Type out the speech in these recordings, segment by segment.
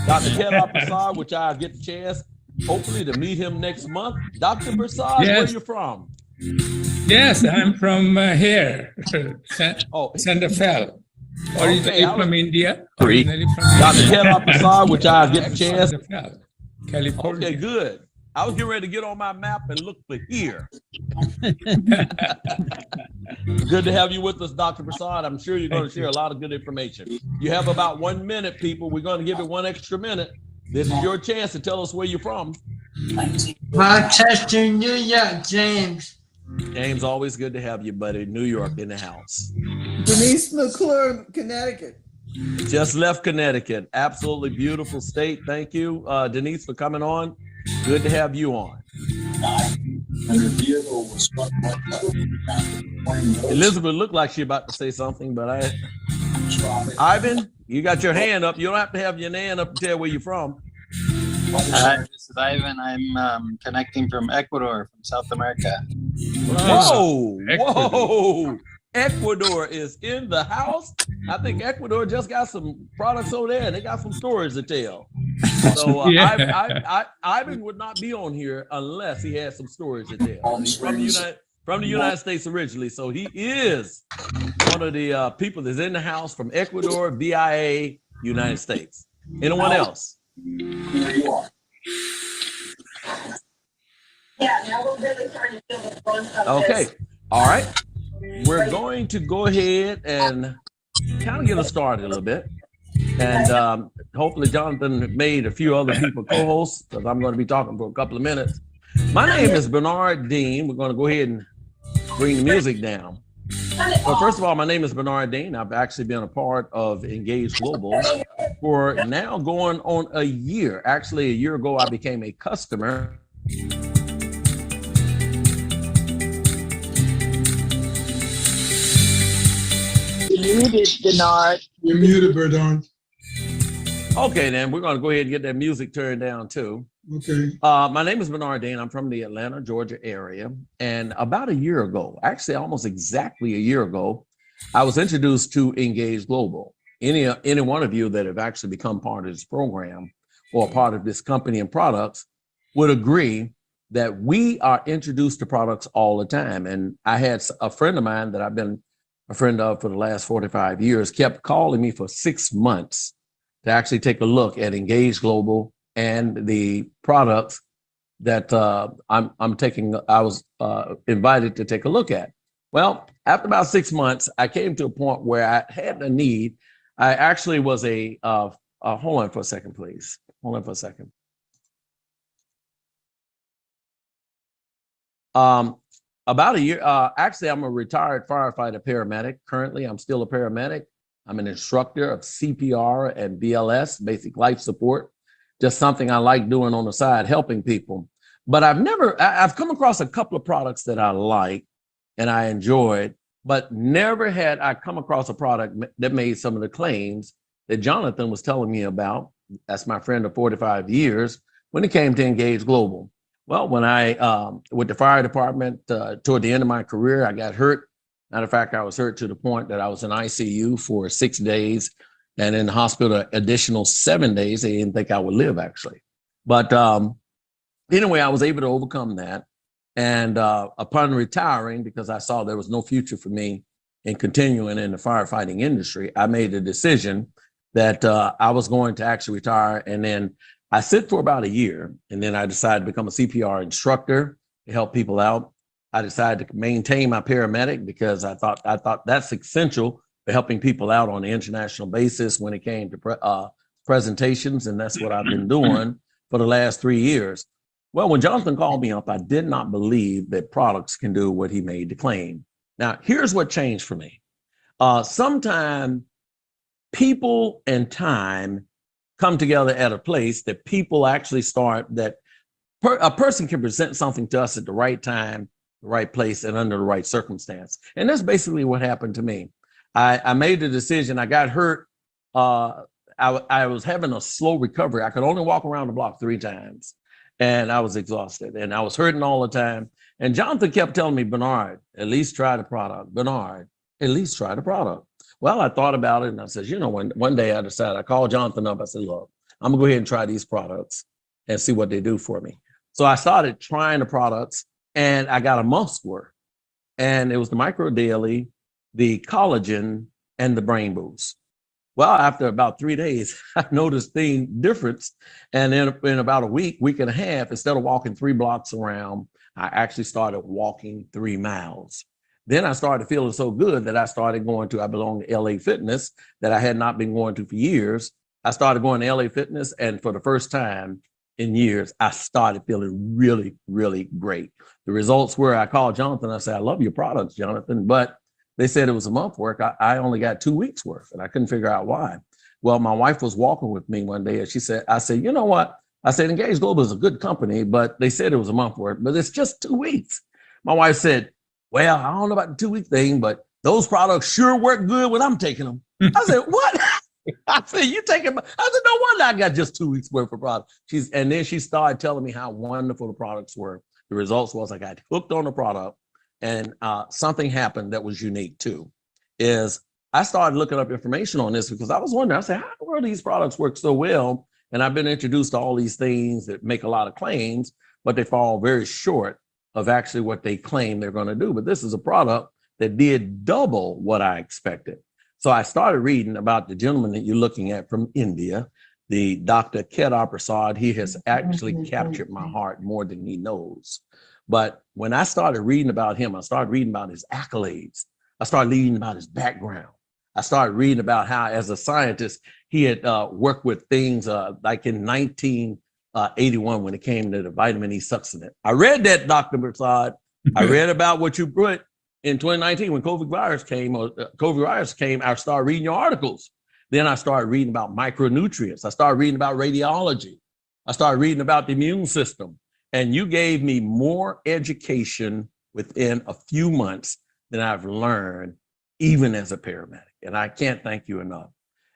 Dr. Prasad, which I'll get the chance, hopefully, to meet him next month. Dr. Prasad, where are you from? Yes, I'm from here, Santa Fe. Originally from India. Originally from Dr. Prasad, which I'll get the chance. California. Okay, good. I was getting ready to get on my map and look for here. Good to have you with us, Dr. Prasad. I'm sure you're going to share a lot of good information. You have about 1 minute, people. We're going to give it 1 extra minute. This is your chance to tell us where you're from. Rochester, New York, James. James, always good to have you, buddy. New York in the house. Denise McClure, Connecticut. Just left Connecticut. Absolutely beautiful state. Thank you, Denise, for coming on. Good to have you on. Elizabeth looked like she about to say something, but Ivan, you got your hand up. You don't have to have your hand up to tell where you're from. This is Ivan. I'm connecting from Ecuador, from South America. Whoa, whoa. Ecuador is in the house. I think Ecuador just got some products over there and they got some stories to tell. So Ivan would not be on here unless he had some stories to tell. He's from the United States originally. So he is one of the people that's in the house from Ecuador, BIA, United States. Anyone else? Here you are. Yeah, now we're really starting to feel the brunt of Okay. this. All right. We're going to go ahead and kind of get us started a little bit. And hopefully Jonathan made a few other people co-hosts because I'm going to be talking for a couple of minutes. My name is Bernard Dean. We're going to go ahead and bring the music down. But first of all, my name is Bernard Dean. I've actually been a part of Engage Global for now going on a year. Actually, a year ago, I became a customer. You're muted, Bernard. You're muted, Bernard. Okay, then we're going to go ahead and get that music turned down too. Okay. My name is Bernard Dean. I'm from the Atlanta, Georgia area. And about a year ago, actually almost exactly a year ago, I was introduced to Engage Global. Any one of you that have actually become part of this program or part of this company and products would agree that we are introduced to products all the time. And I had a friend of mine that I've been a friend of for the last 45 years, kept calling me for 6 months to actually take a look at Engage Global and the products that I was invited to take a look at. Well, after about 6 months, I came to a point where I had a need. I actually was hold on for a second, please. Hold on for a second. About a year, actually, I'm a retired firefighter paramedic. Currently, I'm still a paramedic. I'm an instructor of CPR and BLS, basic life support. Just something I like doing on the side, helping people. But I've come across a couple of products that I like and I enjoyed, but never had I come across a product that made some of the claims that Jonathan was telling me about. That's my friend of 45 years when it came to Engage Global. Well, when I, with the fire department, toward the end of my career, I got hurt. Matter of fact, I was hurt to the point that I was in ICU for 6 days and in the hospital additional 7 days. They didn't think I would live, actually. But anyway, I was able to overcome that. And upon retiring, because I saw there was no future for me in continuing in the firefighting industry, I made a decision that I was going to actually retire. And then I sit for about a year, and then I decided to become a CPR instructor to help people out. I decided to maintain my paramedic because I thought that's essential for helping people out on an international basis when it came to presentations, and that's what I've been doing for the last 3 years. Well, when Jonathan called me up, I did not believe that products can do what he made the claim. Now, here's what changed for me. Sometimes people and time come together at a place that people actually start that a person can present something to us at the right time, the right place, and under the right circumstance. And that's basically what happened to me. I made the decision. I got hurt. I was having a slow recovery. I could only walk around the block 3 times, and I was exhausted, and I was hurting all the time. And Jonathan kept telling me, Bernard, at least try the product. Bernard, at least try the product. Well, I thought about it and I said, one day I decided, I called Jonathan up. I said, look, I'm gonna go ahead and try these products and see what they do for me. So I started trying the products and I got a month's worth. And it was the Micro Daily, the Collagen, and the Brain Boost. Well, after about 3 days, I noticed the difference. And then in about a week and a half, instead of walking 3 blocks around, I actually started walking 3 miles. Then I started feeling so good that I started going to, I belong to LA Fitness that I had not been going to for years. I started going to LA Fitness, and for the first time in years, I started feeling really, really great. The results were, I called Jonathan, I said, I love your products, Jonathan, but they said it was a month worth. I only got 2 weeks worth, and I couldn't figure out why. Well, my wife was walking with me one day, and she said, I said, you know what? I said, Engage Global is a good company, but they said it was a month worth, but it's just 2 weeks. My wife said, well, I don't know about the 2 week thing, but those products sure work good when I'm taking them. I said, what? I said, you taking my, I said, no wonder I got just 2 weeks worth of product. And then she started telling me how wonderful the products were. The results was I got hooked on the product, and something happened that was unique too, is I started looking up information on this because I was wondering, I said, how in the world do these products work so well? And I've been introduced to all these things that make a lot of claims, but they fall very short of actually what they claim they're going to do. But this is a product that did double what I expected. So I started reading about the gentleman that you're looking at from India, the Dr. Kedar Prasad. He has actually captured my heart more than he knows. But when I started reading about him, I started reading about his accolades. I started reading about his background. I started reading about how, as a scientist, he had worked with things like in 1981 when it came to the vitamin E supplement. I read that, Dr. Prasad. I read about what you put in 2019 when COVID virus came. I started reading your articles. Then I started reading about micronutrients. I started reading about radiology. I started reading about the immune system. And you gave me more education within a few months than I've learned, even as a paramedic. And I can't thank you enough.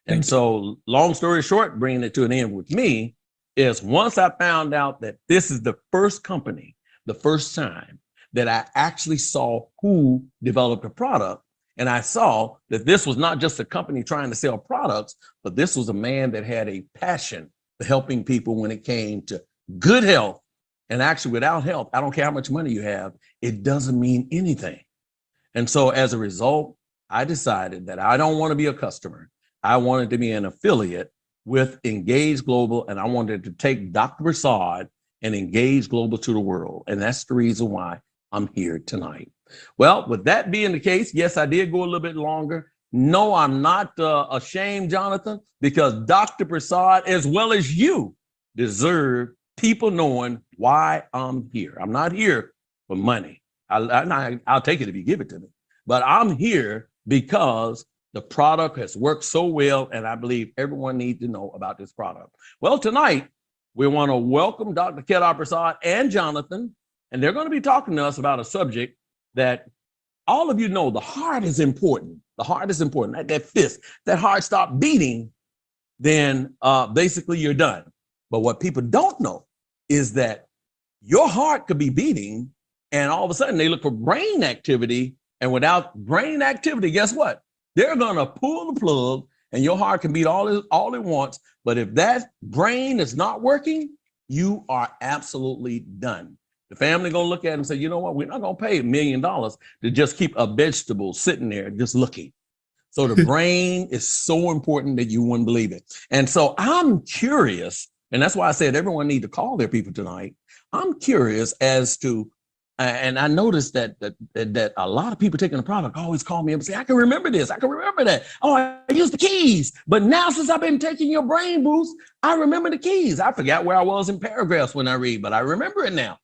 And so, long story short, bringing it to an end with me is once I found out that this is the first company, the first time that I actually saw who developed a product. And I saw that this was not just a company trying to sell products, but this was a man that had a passion for helping people when it came to good health. And actually, without health, I don't care how much money you have, it doesn't mean anything. And so as a result, I decided that I don't want to be a customer. I wanted to be an affiliate with Engage Global, and I wanted to take Dr. Prasad and Engage Global to the world. And that's the reason why I'm here tonight. Well, with that being the case, yes, I did go a little bit longer. No, I'm not ashamed, Jonathan, because Dr. Prasad, as well as you, deserve people knowing why I'm here. I'm not here for money. I'll take it if you give it to me. But I'm here because the product has worked so well, and I believe everyone needs to know about this product. Well, tonight, we want to welcome Dr. Kedar Prasad and Jonathan, and they're going to be talking to us about a subject that all of you know. The heart is important. The heart is important. That fist, that heart stop beating, then basically you're done. But what people don't know is that your heart could be beating, and all of a sudden they look for brain activity, and without brain activity, guess what? They're going to pull the plug, and your heart can beat all it wants. But if that brain is not working, you are absolutely done. The family going to look at it and say, you know what? We're not going to pay $1 million to just keep a vegetable sitting there just looking. So the brain is so important that you wouldn't believe it. And so I'm curious, and that's why I said everyone need to call their people tonight. I'm curious as to, and I noticed that a lot of people taking the product always call me up and say, I can remember this, I can remember that. Oh, I used the keys. But now since I've been taking your brain boost, I remember the keys. I forgot where I was in paragraphs when I read, but I remember it now.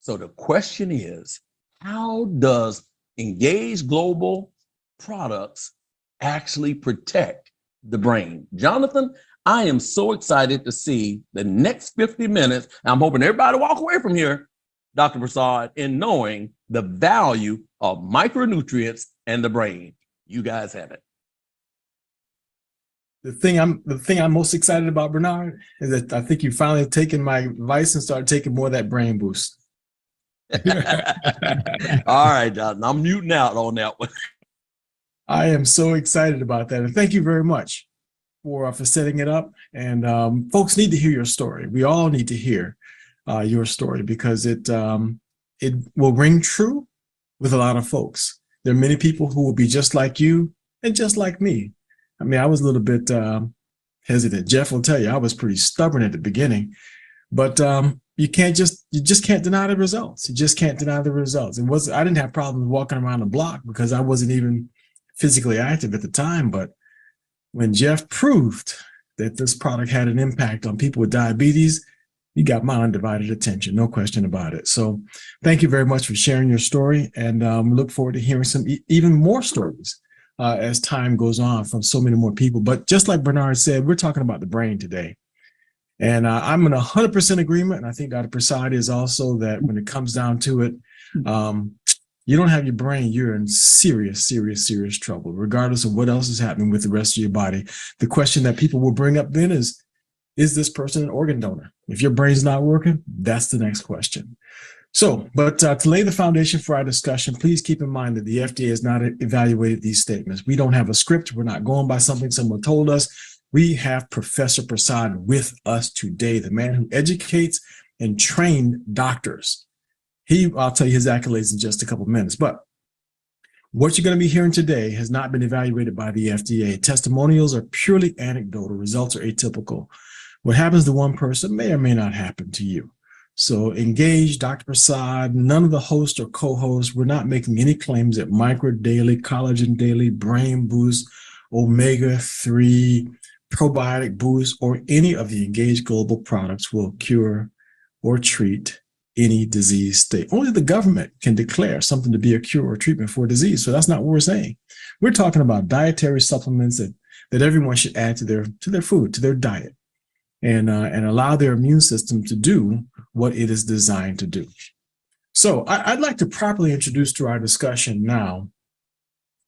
So the question is, how does Engage Global products actually protect the brain? Jonathan, I am so excited to see the next 50 minutes. I'm hoping everybody walk away from here, Dr. Prasad, in knowing the value of micronutrients and the brain. You guys have it. The thing I'm most excited about, Bernard, is that I think you finally taken my advice and started taking more of that brain boost. All right, Jonathan, I'm muting out on that one. I am so excited about that. And thank you very much for setting it up. And folks need to hear your story. We all need to hear your story because it will ring true with a lot of folks. There are many people who will be just like you and just like me. I mean, I was a little bit hesitant. Jeff will tell you I was pretty stubborn at the beginning, but you just can't deny the results. You just can't deny the results. I didn't have problems walking around the block because I wasn't even physically active at the time. But when Jeff proved that this product had an impact on people with diabetes, you got my undivided attention, no question about it. So thank you very much for sharing your story, and look forward to hearing some even more stories as time goes on from so many more people. But just like Bernard said, we're talking about the brain today. And I'm in 100% agreement, and I think Dr. Prasad is also, that when it comes down to it, you don't have your brain, you're in serious, serious, serious trouble, regardless of what else is happening with the rest of your body. The question that people will bring up then is this person an organ donor? If your brain's not working, that's the next question. So, but to lay the foundation for our discussion, please keep in mind that the FDA has not evaluated these statements. We don't have a script. We're not going by something someone told us. We have Professor Prasad with us today, the man who educates and trained doctors. I'll tell you his accolades in just a couple of minutes, but what you're going to be hearing today has not been evaluated by the FDA. Testimonials are purely anecdotal. Results are atypical. What happens to one person may or may not happen to you. So engage Dr. Prasad, none of the hosts or co-hosts. We're not making any claims that Micro Daily, Collagen Daily, Brain Boost, Omega-3, Probiotic Boost, or any of the Engage Global products will cure or treat any disease state. Only the government can declare something to be a cure or treatment for a disease. So that's not what we're saying. We're talking about dietary supplements that everyone should add to their food, to their diet, and allow their immune system to do what it is designed to do. So I'd like to properly introduce to our discussion now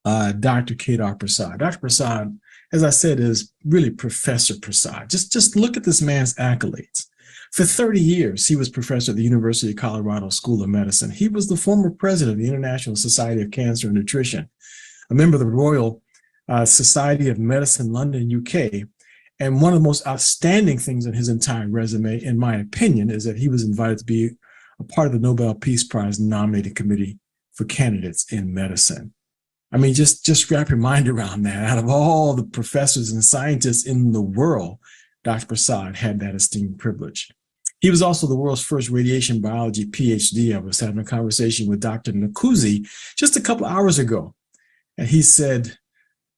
Dr. Kedar Prasad. Dr. Prasad, as I said, is really Professor Prasad. Just look at this man's accolades. For 30 years, he was professor at the University of Colorado School of Medicine. He was the former president of the International Society of Cancer and Nutrition, a member of the Royal Society of Medicine, London, UK. And one of the most outstanding things in his entire resume, in my opinion, is that he was invited to be a part of the Nobel Peace Prize nominating committee for candidates in medicine. I mean, just wrap your mind around that. Out of all the professors and scientists in the world, Dr. Prasad had that esteemed privilege. He was also the world's first radiation biology PhD. I was having a conversation with Dr. Nakuzi just a couple hours ago, and he said,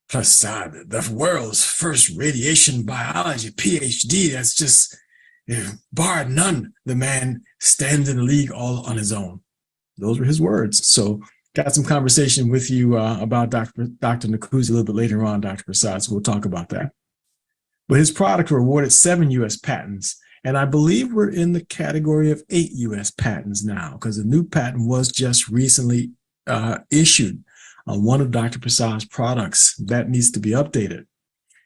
Prasad, the world's first radiation biology PhD, that's just, bar none, the man stands in a league all on his own. Those were his words. So got some conversation with you about Dr. Nakuzi a little bit later on, Dr. Prasad, so we'll talk about that. But his product were awarded 7 U.S. patents, and I believe we're in the category of 8 U.S. patents now, because a new patent was just recently issued on one of Dr. Prasad's products that needs to be updated.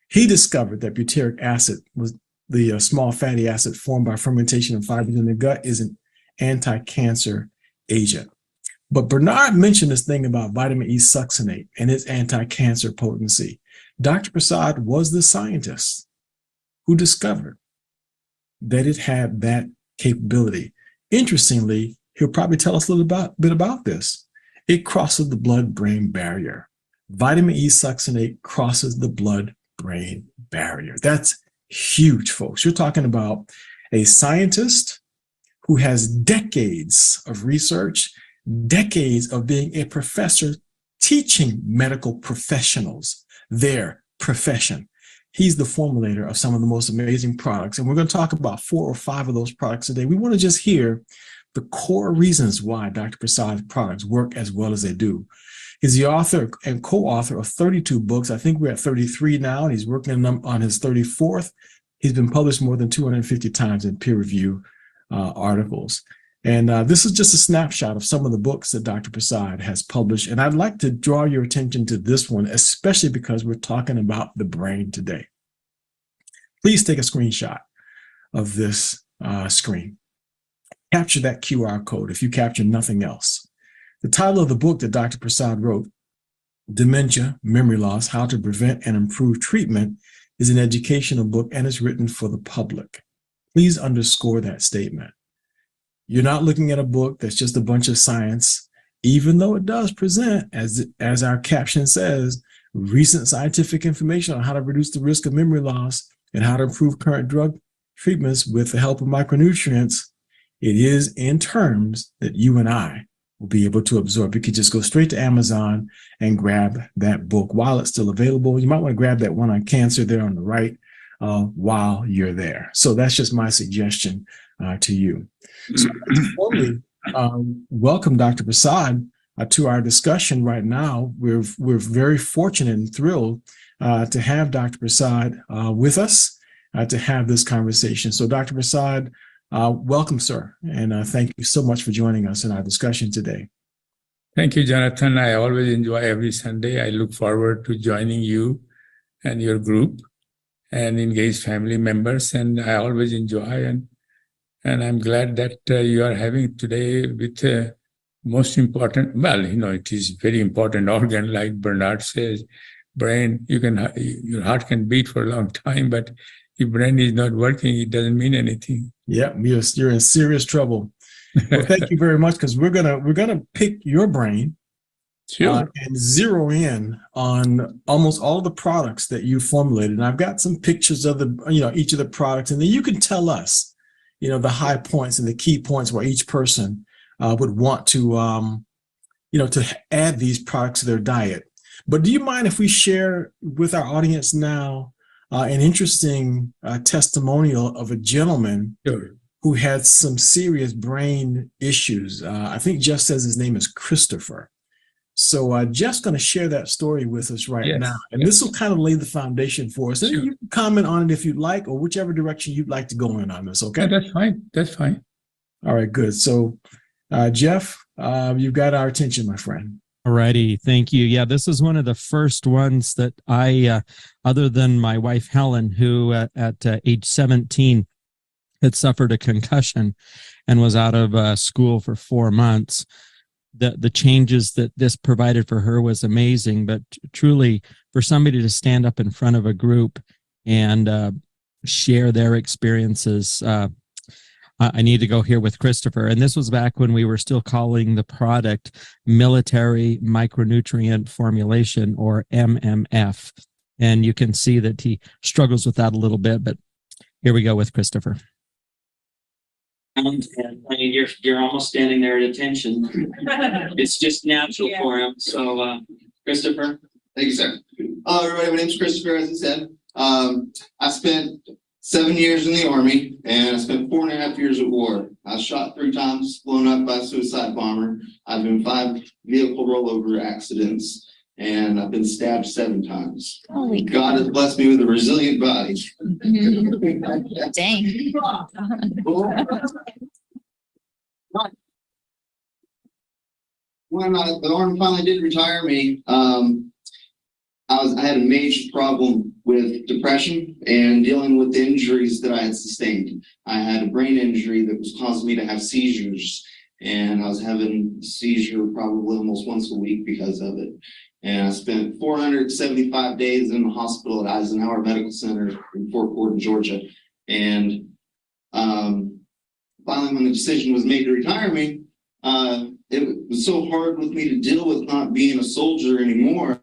He discovered that butyric acid, was the small fatty acid formed by fermentation of fibers in the gut, is an anti-cancer agent. But Bernard mentioned this thing about vitamin E succinate and its anti-cancer potency. Dr. Prasad was the scientist who discovered that it had that capability. Interestingly, he'll probably tell us a little bit about this. It crosses the blood-brain barrier. Vitamin E succinate crosses the blood-brain barrier. That's huge, folks. You're talking about a scientist who has decades of research, decades of being a professor teaching medical professionals their profession. He's the formulator of some of the most amazing products, and we're going to talk about 4 or 5 of those products today. We want to just hear the core reasons why Dr. Prasad's products work as well as they do. He's the author and co-author of 32 books. I think we're at 33 now, and he's working on his 34th. He's been published more than 250 times in peer-reviewed articles. And this is just a snapshot of some of the books that Dr. Prasad has published. And I'd like to draw your attention to this one, especially because we're talking about the brain today. Please take a screenshot of this screen. Capture that QR code if you capture nothing else. The title of the book that Dr. Prasad wrote Dementia, Memory Loss, How to Prevent and Improve Treatment is an educational book and is written for the public. Please underscore that statement. You're not looking at a book that's just a bunch of science, even though it does present, as our caption says, recent scientific information on how to reduce the risk of memory loss and how to improve current drug treatments with the help of micronutrients. It is in terms that you and I will be able to absorb. You could just go straight to Amazon and grab that book while it's still available. You might want to grab that one on cancer there on the right while you're there. So that's just my suggestion to you. So formally, welcome Dr. Prasad to our discussion right now. We're very fortunate and thrilled to have Dr. Prasad with us to have this conversation. So Dr. Prasad, welcome, sir, and thank you so much for joining us in our discussion today. Thank you, Jonathan. I always enjoy every Sunday. I look forward to joining you and your group and engaged family members, and I always enjoy and I'm glad that you are having today with most important, well, it is very important organ, like Bernard says, brain. Your heart can beat for a long time, but if brain is not working, it doesn't mean anything. Yeah, you're in serious trouble. Well, thank you very much, because we're gonna pick your brain, sure, and zero in on almost all the products that you formulated. And I've got some pictures of each of the products, and then you can tell us, the high points and the key points where each person would want to, to add these products to their diet. But do you mind if we share with our audience now an interesting testimonial of a gentleman who had some serious brain issues? I think Jeff says his name is Christopher. So Jeff's going to share that story with us right now. And this will kind of lay the foundation for us. And you can comment on it if you'd like, or whichever direction you'd like to go in on this, okay? Yeah, that's fine. That's fine. All right, good. So Jeff, you've got our attention, my friend. All righty. Thank you. Yeah, this is one of the first ones that I, other than my wife, Helen, who at age 17 had suffered a concussion and was out of school for 4 months. The changes that this provided for her was amazing, but truly for somebody to stand up in front of a group and share their experiences, I need to go here with Christopher. And this was back when we were still calling the product Military Micronutrient Formulation, or MMF. And you can see that he struggles with that a little bit, but here we go with Christopher. And I mean, you're almost standing there at attention. It's just natural for him. So, Christopher. Thank you, sir. Everybody, my name's Christopher, as I said. I spent 7 years in the Army, and I spent 4.5 years at war. I was shot 3 times, blown up by a suicide bomber. I've been 5 vehicle rollover accidents, and I've been stabbed 7 times. Holy God has blessed me with a resilient body. Dang. When the Army finally did retire me, I had a major problem with depression and dealing with the injuries that I had sustained. I had a brain injury that was causing me to have seizures, and I was having a seizure probably almost once a week because of it. And I spent 475 days in the hospital at Eisenhower Medical Center in Fort Gordon, Georgia. And finally, when the decision was made to retire me, it was so hard with me to deal with not being a soldier anymore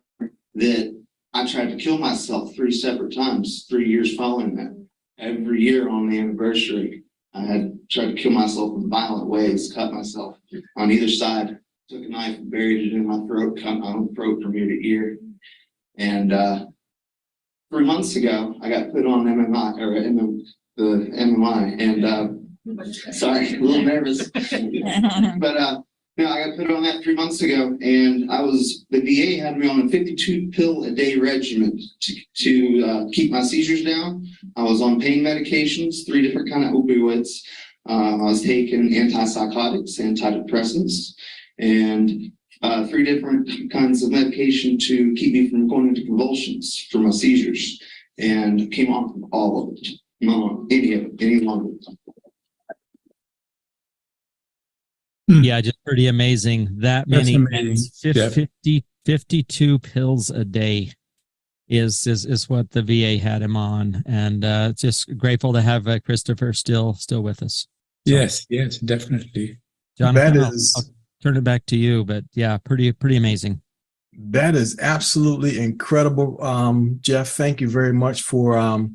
that I tried to kill myself 3 separate times, 3 years following that. Every year on the anniversary, I had tried to kill myself in violent ways, cut myself on either side. Took a knife and buried it in my throat, cut my own throat from ear to ear. And 3 months ago, I got put on MMI, or the MMI, and sorry, a little nervous. But I got put on that 3 months ago, and the VA had me on a 52-pill-a-day regimen to keep my seizures down. I was on pain medications, 3 different kind of opioids. I was taking antipsychotics, antidepressants, and 3 different kinds of medication to keep me from going into convulsions for my seizures, and came off of all of it, not any of it any longer. Yeah, just pretty amazing. That many 50 52 pills a day is what the VA had him on, and just grateful to have Christopher still with us. So, yes, definitely. Jonathan, That I'll is turn it back to you, but yeah, pretty amazing. that is absolutely incredible, Jeff. Thank you very much for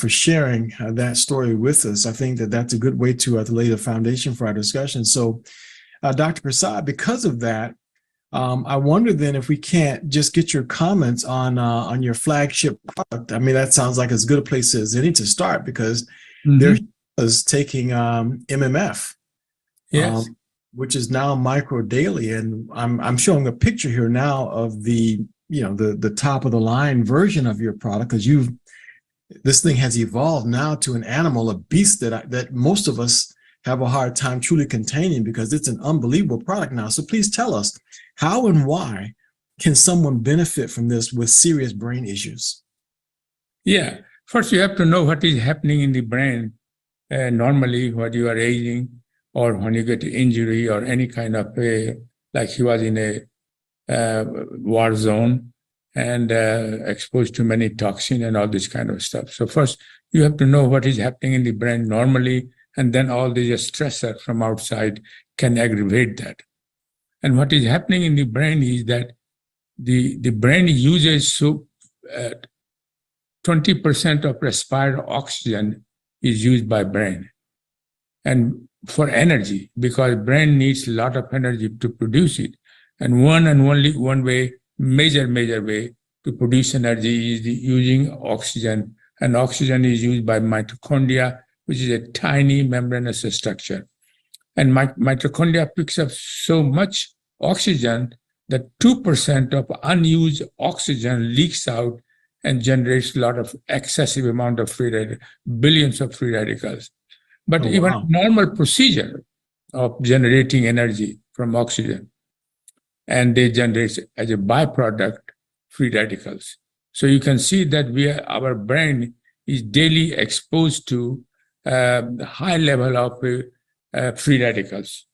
sharing that story with us. I think that that's a good way to lay the foundation for our discussion. So, Dr. Prasad, because of that, I wonder then if we can't just get your comments on your flagship product. I mean, that sounds like as good a place as any to start, because there is taking MMF, Yes. which is now Micro Daily, and I'm showing a picture here now of the top of the line version of your product, because this thing has evolved now to an animal, a beast that most of us have a hard time truly containing, because it's an unbelievable product now. So please tell us, how and why can someone benefit from this with serious brain issues? Yeah. First, you have to know what is happening in the brain normally when you are aging, or when you get injury or any kind of like he was in a war zone and exposed to many toxins and all this kind of stuff. So first, you have to know what is happening in the brain normally, and then all the stressor from outside can aggravate that. And what is happening in the brain is that the brain uses 20% of respired oxygen is used by brain, and for energy, because brain needs a lot of energy to produce it. And one and only one way, major way to produce energy is using oxygen. And oxygen is used by mitochondria, which is a tiny membranous structure. And mitochondria picks up so much oxygen that 2% of unused oxygen leaks out and generates a lot of excessive amount of free radicals, billions of free radicals. But even normal procedure of generating energy from oxygen, and they generate as a byproduct free radicals. So you can see that our brain is daily exposed to high level of free radicals.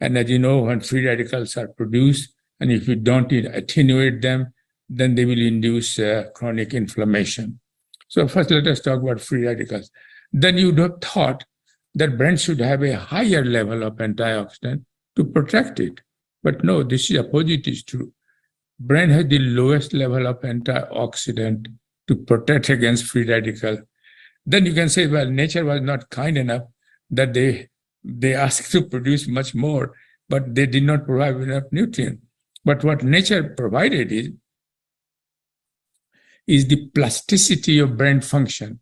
And as you know, when free radicals are produced, and if you don't attenuate them, then they will induce chronic inflammation. So first, let us talk about free radicals. Then you'd have thought that brain should have a higher level of antioxidant to protect it. But no, this is opposite is true. Brain has the lowest level of antioxidant to protect against free radical. Then you can say, well, nature was not kind enough that they asked to produce much more, but they did not provide enough nutrient. But what nature provided is the plasticity of brain function.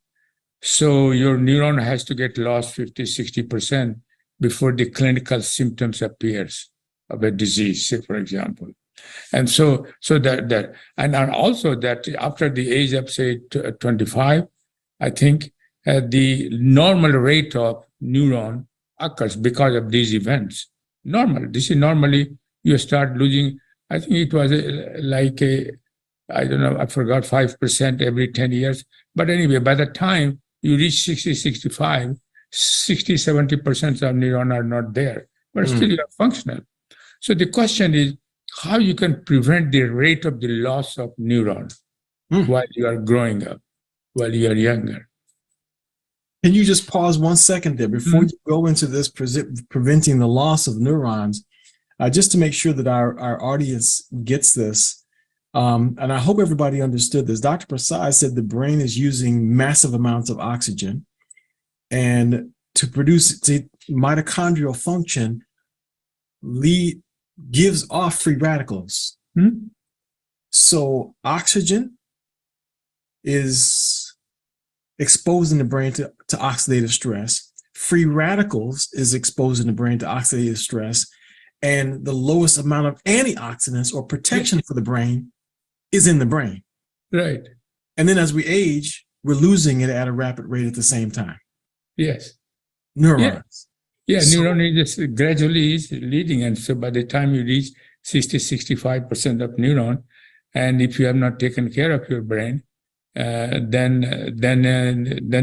So your neuron has to get lost 50, 60% before the clinical symptoms appears of a disease, say, for example. And so that and also that after the age of, say, 25, I think the normal rate of neuron occurs because of these events. This is normally you start losing, I think it was I don't know, I forgot, 5% every 10 years. But anyway, by the time you reach 60, 65, 60, 70% of neuron are not there, but still you are functional. So the question is how you can prevent the rate of the loss of neuron while you are growing up, while you are younger. Can you just pause 1 second there before you go into this preventing the loss of neurons, just to make sure that our audience gets this. And I hope everybody understood this. Dr. Prasad said the brain is using massive amounts of oxygen, and to produce mitochondrial function gives off free radicals. So oxygen is exposing the brain to oxidative stress. Free radicals is exposing the brain to oxidative stress. And the lowest amount of antioxidants or protection for the brain is in the brain. Right. And then as we age, we're losing it at a rapid rate at the same time. Yes. Neurons. Yeah, neuron is just gradually is leading. And so by the time you reach 60, 65% of neuron, and if you have not taken care of your brain, then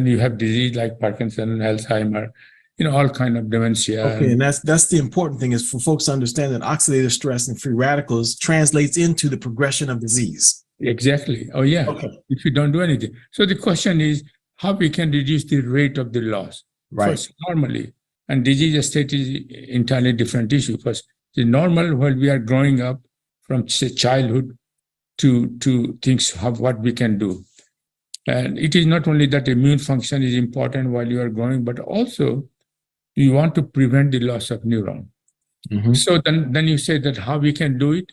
you have disease like Parkinson, Alzheimer, all kind of dementia. Okay, and that's the important thing, is for folks to understand that oxidative stress and free radicals translates into the progression of disease. Exactly. Oh, yeah. Okay. If you don't do anything. So the question is how we can reduce the rate of the loss. Right. First, normally, and disease state is entirely different issue. First, the normal, when we are growing up from say, childhood to things of what we can do. And it is not only that immune function is important while you are growing, but also you want to prevent the loss of neuron. Mm-hmm. So then you say that how we can do it.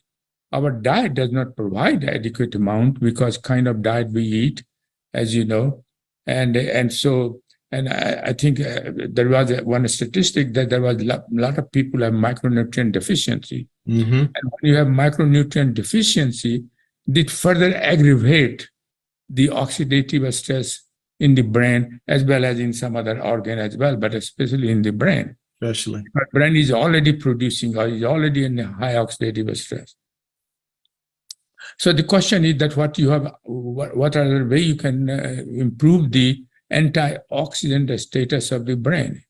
Our diet does not provide adequate amount because kind of diet we eat, as you know, and I think there was one statistic that there was a lot of people have micronutrient deficiency, Mm-hmm. and when you have micronutrient deficiency, it further aggravate the oxidative stress in the brain as well as in some other organ as well, but especially in the brain. Especially, Our brain is already producing or is already in a high oxidative stress. So the question is that what are the way you can improve the antioxidant status of the brain?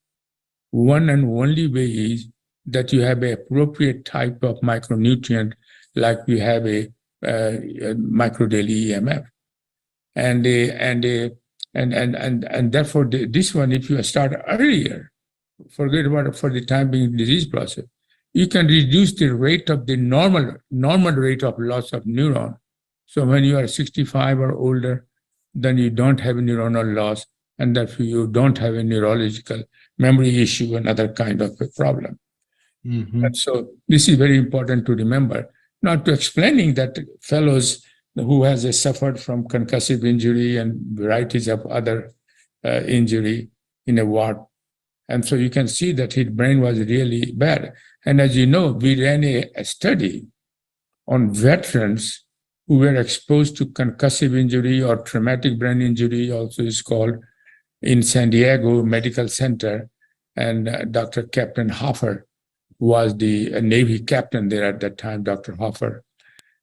One and only way is that you have an appropriate type of micronutrient, like we have a microdaily EMF, and therefore this one, if you start earlier, forget about it for the time being disease process, you can reduce the rate of the normal rate of loss of neuron. So when you are 65 or older, then you don't have a neuronal loss, and therefore you don't have a neurological memory issue and other kind of a problem. Mm-hmm. And so this is very important to remember. Not to explaining that fellows who has suffered from concussive injury and varieties of other injury in a ward. And so you can see that his brain was really bad. And as you know, we ran a study on veterans who were exposed to concussive injury or traumatic brain injury, also is called, in San Diego Medical Center. And Dr. Captain Hoffer was the Navy captain there at that time, Dr. Hoffer.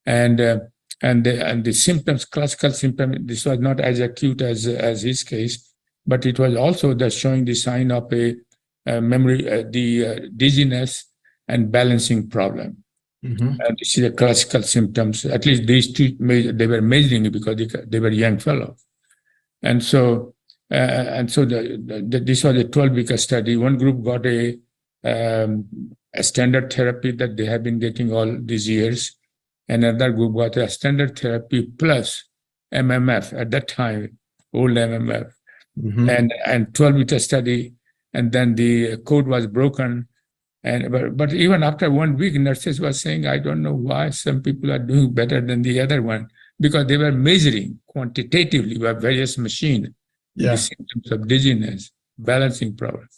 And the symptoms, classical symptoms, this was not as acute as his case, but it was also showing the sign of a memory, the dizziness and balancing problem. Mm-hmm. And this is the classical symptoms. At least these two, they were measuring it because they were young fellows. And so this was a 12-week study. One group got a standard therapy that they have been getting all these years. Another group got a standard therapy plus MMF at that time, old MMF, Mm-hmm. and 12-week study. And then the code was broken. But even after 1 week, nurses were saying, I don't know why some people are doing better than the other one, because they were measuring quantitatively by various machines the symptoms of dizziness, balancing problems.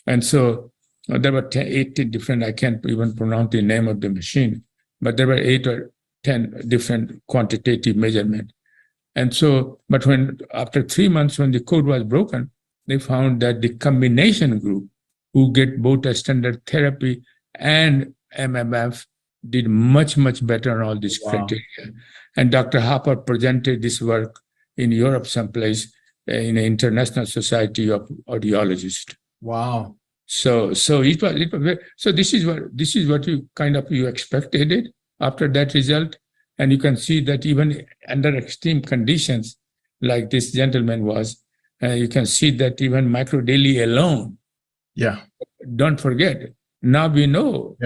And so there were 18 different, I can't even pronounce the name of the machine, but there were 8 or 10 different quantitative measurements. And so, but when after 3 months, when the code was broken, they found that the combination group who get both a standard therapy and MMF did much, much better on all these criteria. And Dr. Harper presented this work in Europe someplace in an International Society of Audiologists. Wow. So it was so this is what you expected it after that result. And you can see that even under extreme conditions, like this gentleman was, you can see that even microdaily alone. Yeah. Don't forget, now we know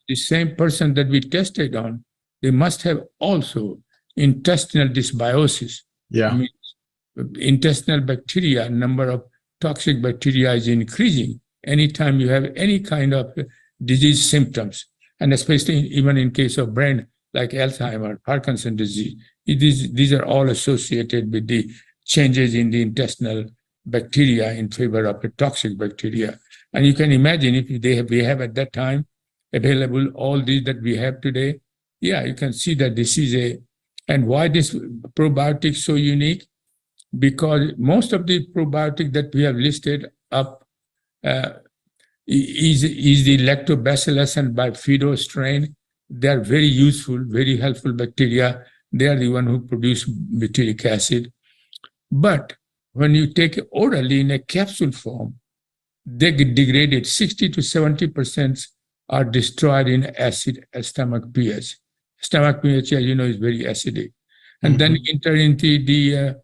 the same person that we tested on, they must have also intestinal dysbiosis. Yeah. Means intestinal bacteria, number of toxic bacteria is increasing anytime you have any kind of disease symptoms, and especially even in case of brain, like Alzheimer's, Parkinson's disease. These are all associated with the changes in the intestinal bacteria in favor of the toxic bacteria. And you can imagine if we have at that time available all these that we have today, you can see that this is and why this probiotic so unique? Because most of the probiotic that we have listed up is the Lactobacillus and Bifido strain. They are very useful, very helpful bacteria. They are the one who produce butyric acid. But when you take it orally in a capsule form, they get degraded. 60 to 70% are destroyed in acid stomach pH. Stomach pH, as you know, is very acidic. And then enter into the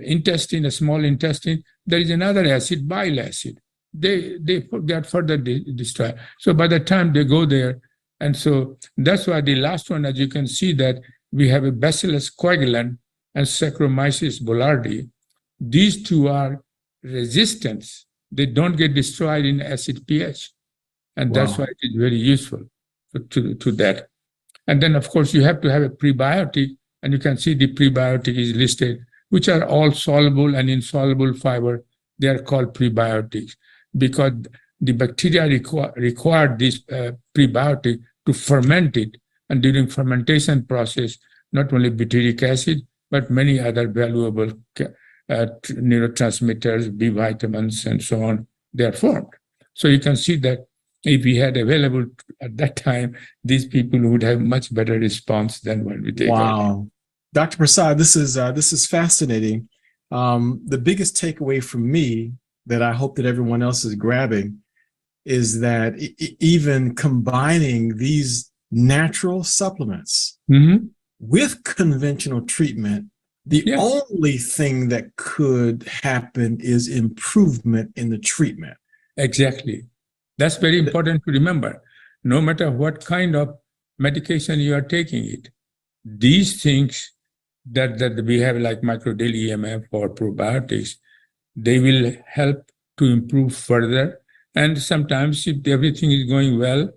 intestine, the small intestine. There is another acid, bile acid. They get further destroyed. So by the time they go there, and so that's why the last one, as you can see, that we have a bacillus coagulant and Saccharomyces boulardii. These two are resistant. They don't get destroyed in acid pH. And that's why it is very useful to that. And then, of course, you have to have a prebiotic, and you can see the prebiotic is listed, which are all soluble and insoluble fiber. They are called prebiotics because the bacteria require this prebiotic to ferment it. And during fermentation process, not only butyric acid, but many other valuable neurotransmitters, B vitamins, and so on, they are formed. So you can see that if we had available at that time, these people would have much better response than when we take. Wow. Dr. Prasad, this is fascinating. The biggest takeaway from me that I hope that everyone else is grabbing is that even combining these natural supplements with conventional treatment, the only thing that could happen is improvement in the treatment. Exactly. That's very important to remember. No matter what kind of medication you are taking it, these things that we have, like microdaily EMF or probiotics, they will help to improve further. And sometimes if everything is going well,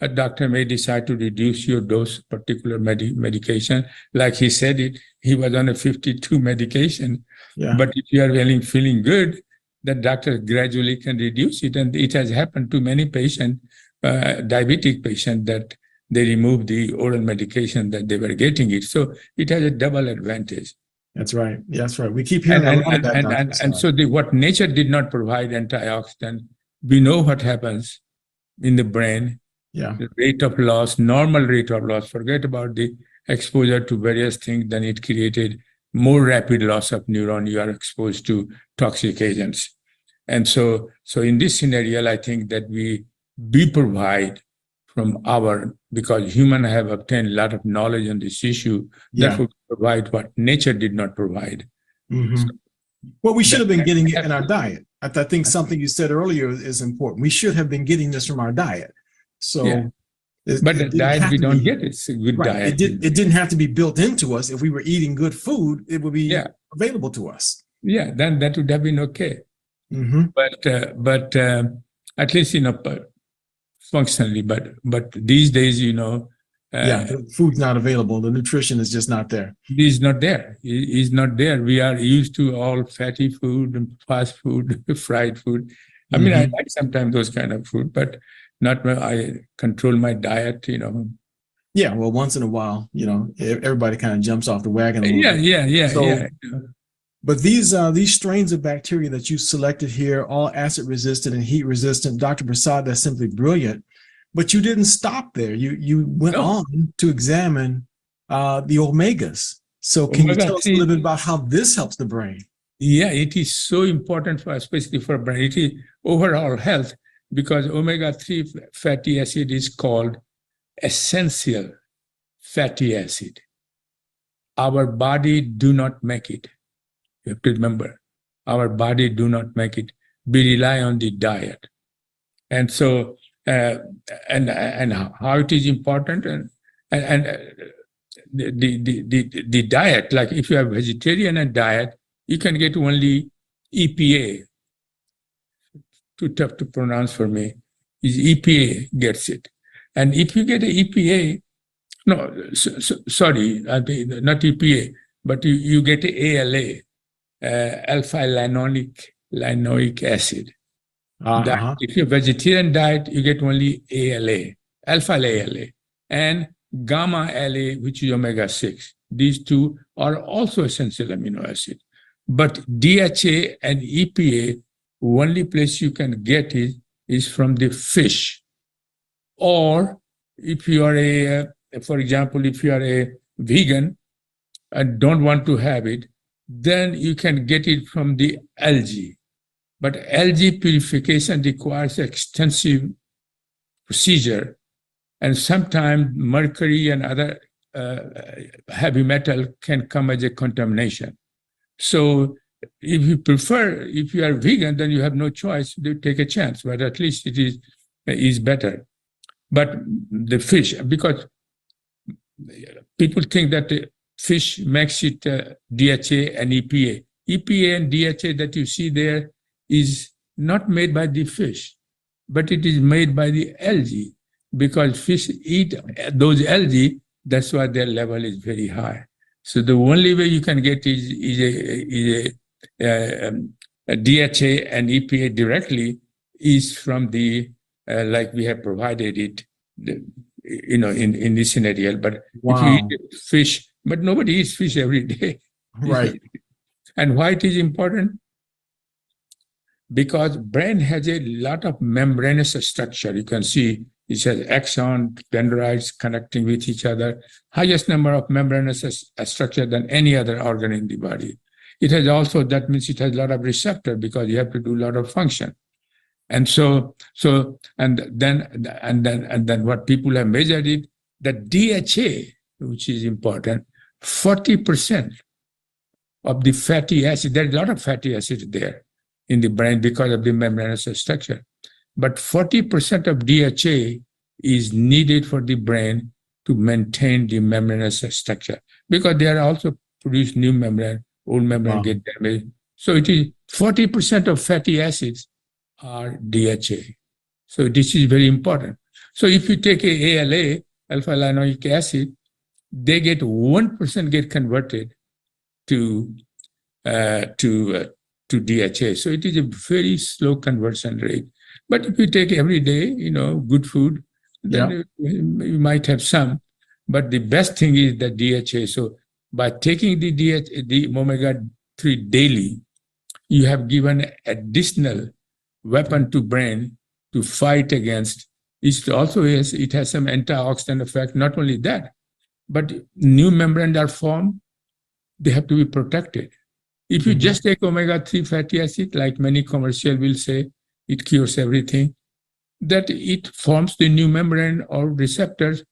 a doctor may decide to reduce your dose of particular medication. Like he said it, he was on a 52 medication. Yeah. But if you are feeling good, the doctor gradually can reduce it. And it has happened to many patients, diabetic patients, that they remove the oral medication that they were getting it. So it has a double advantage. That's right. That's right. We keep hearing and so what nature did not provide, antioxidant, we know what happens in the brain. Yeah. The rate of loss, normal rate of loss, forget about the exposure to various things, then it created more rapid loss of neuron. You are exposed to toxic agents. And so in this scenario, I think that we provide from because humans have obtained a lot of knowledge on this issue, that would provide what nature did not provide. So, well, we should have been getting it in our diet. I think something you said earlier is important. We should have been getting this from our diet. So, but the diet we don't get, it's a good diet. It didn't have to be built into us. If we were eating good food, it would be available to us. Yeah, then that would have been okay. But at least, functionally, but these days, the food's not available. The nutrition is just not there. It's not there. It's not there. We are used to all fatty food and fast food, fried food. I mean, I like sometimes those kind of food, but not when I control my diet, Yeah, well, once in a while, everybody kind of jumps off the wagon a little bit. But these strains of bacteria that you selected here, all acid resistant and heat resistant, Dr. Prasad, that's simply brilliant. But you didn't stop there. You went on to examine the omegas. So can you tell us a little bit about how this helps the brain? Yeah, it is so important especially for brain. It is overall health, because omega-3 fatty acid is called essential fatty acid. Our body do not make it. You have to remember, our body do not make it. We rely on the diet. And so, and how it is important, and the diet, like if you have vegetarian and diet, you can get only EPA. Too tough to pronounce for me. Is EPA gets it. And if you get an EPA, sorry, not EPA, but you get ALA, alpha-linoleic acid. If you're vegetarian diet, you get only ALA, alpha-ALA, and gamma-LA, which is omega-6. These two are also essential amino acid. But DHA and EPA, only place you can get it is from the fish. Or if you are for example, if you are a vegan and don't want to have it, then you can get it from the algae. But algae purification requires extensive procedure, and sometimes mercury and other heavy metal can come as a contamination. So if you are vegan, then you have no choice to take a chance, but at least it is better. But the fish, because people think that the fish makes it DHA and EPA. EPA and DHA that you see there is not made by the fish, but it is made by the algae, because fish eat those algae. That's why their level is very high. So the only way you can get is a DHA and EPA directly is from the like we have provided it, in this scenario. But if you eat fish, but nobody eats fish every day, right? And why it is important? Because brain has a lot of membranous structure. You can see it has axon, dendrites connecting with each other. Highest number of membranous structure than any other organ in the body. It has also, that means it has a lot of receptor, because you have to do a lot of function. And then what people have measured it, that DHA, which is important, 40% of the fatty acid, there's a lot of fatty acid there in the brain because of the membranous structure. But 40% of DHA is needed for the brain to maintain the membranous structure, because they are also produce new membrane, old membrane get damaged. So it is 40% of fatty acids are DHA. So this is very important. So if you take a ALA, alpha linoleic acid, they get 1% get converted to DHA. So it is a very slow conversion rate. But if you take every day, good food, then you might have some. But the best thing is the DHA. So by taking the omega-3 daily, you have given additional weapon to brain to fight against. It has some antioxidant effect. Not only that, but new membranes are formed. They have to be protected. If you just take omega-3 fatty acid, like many commercial will say, it cures everything, that it forms the new membrane or receptors.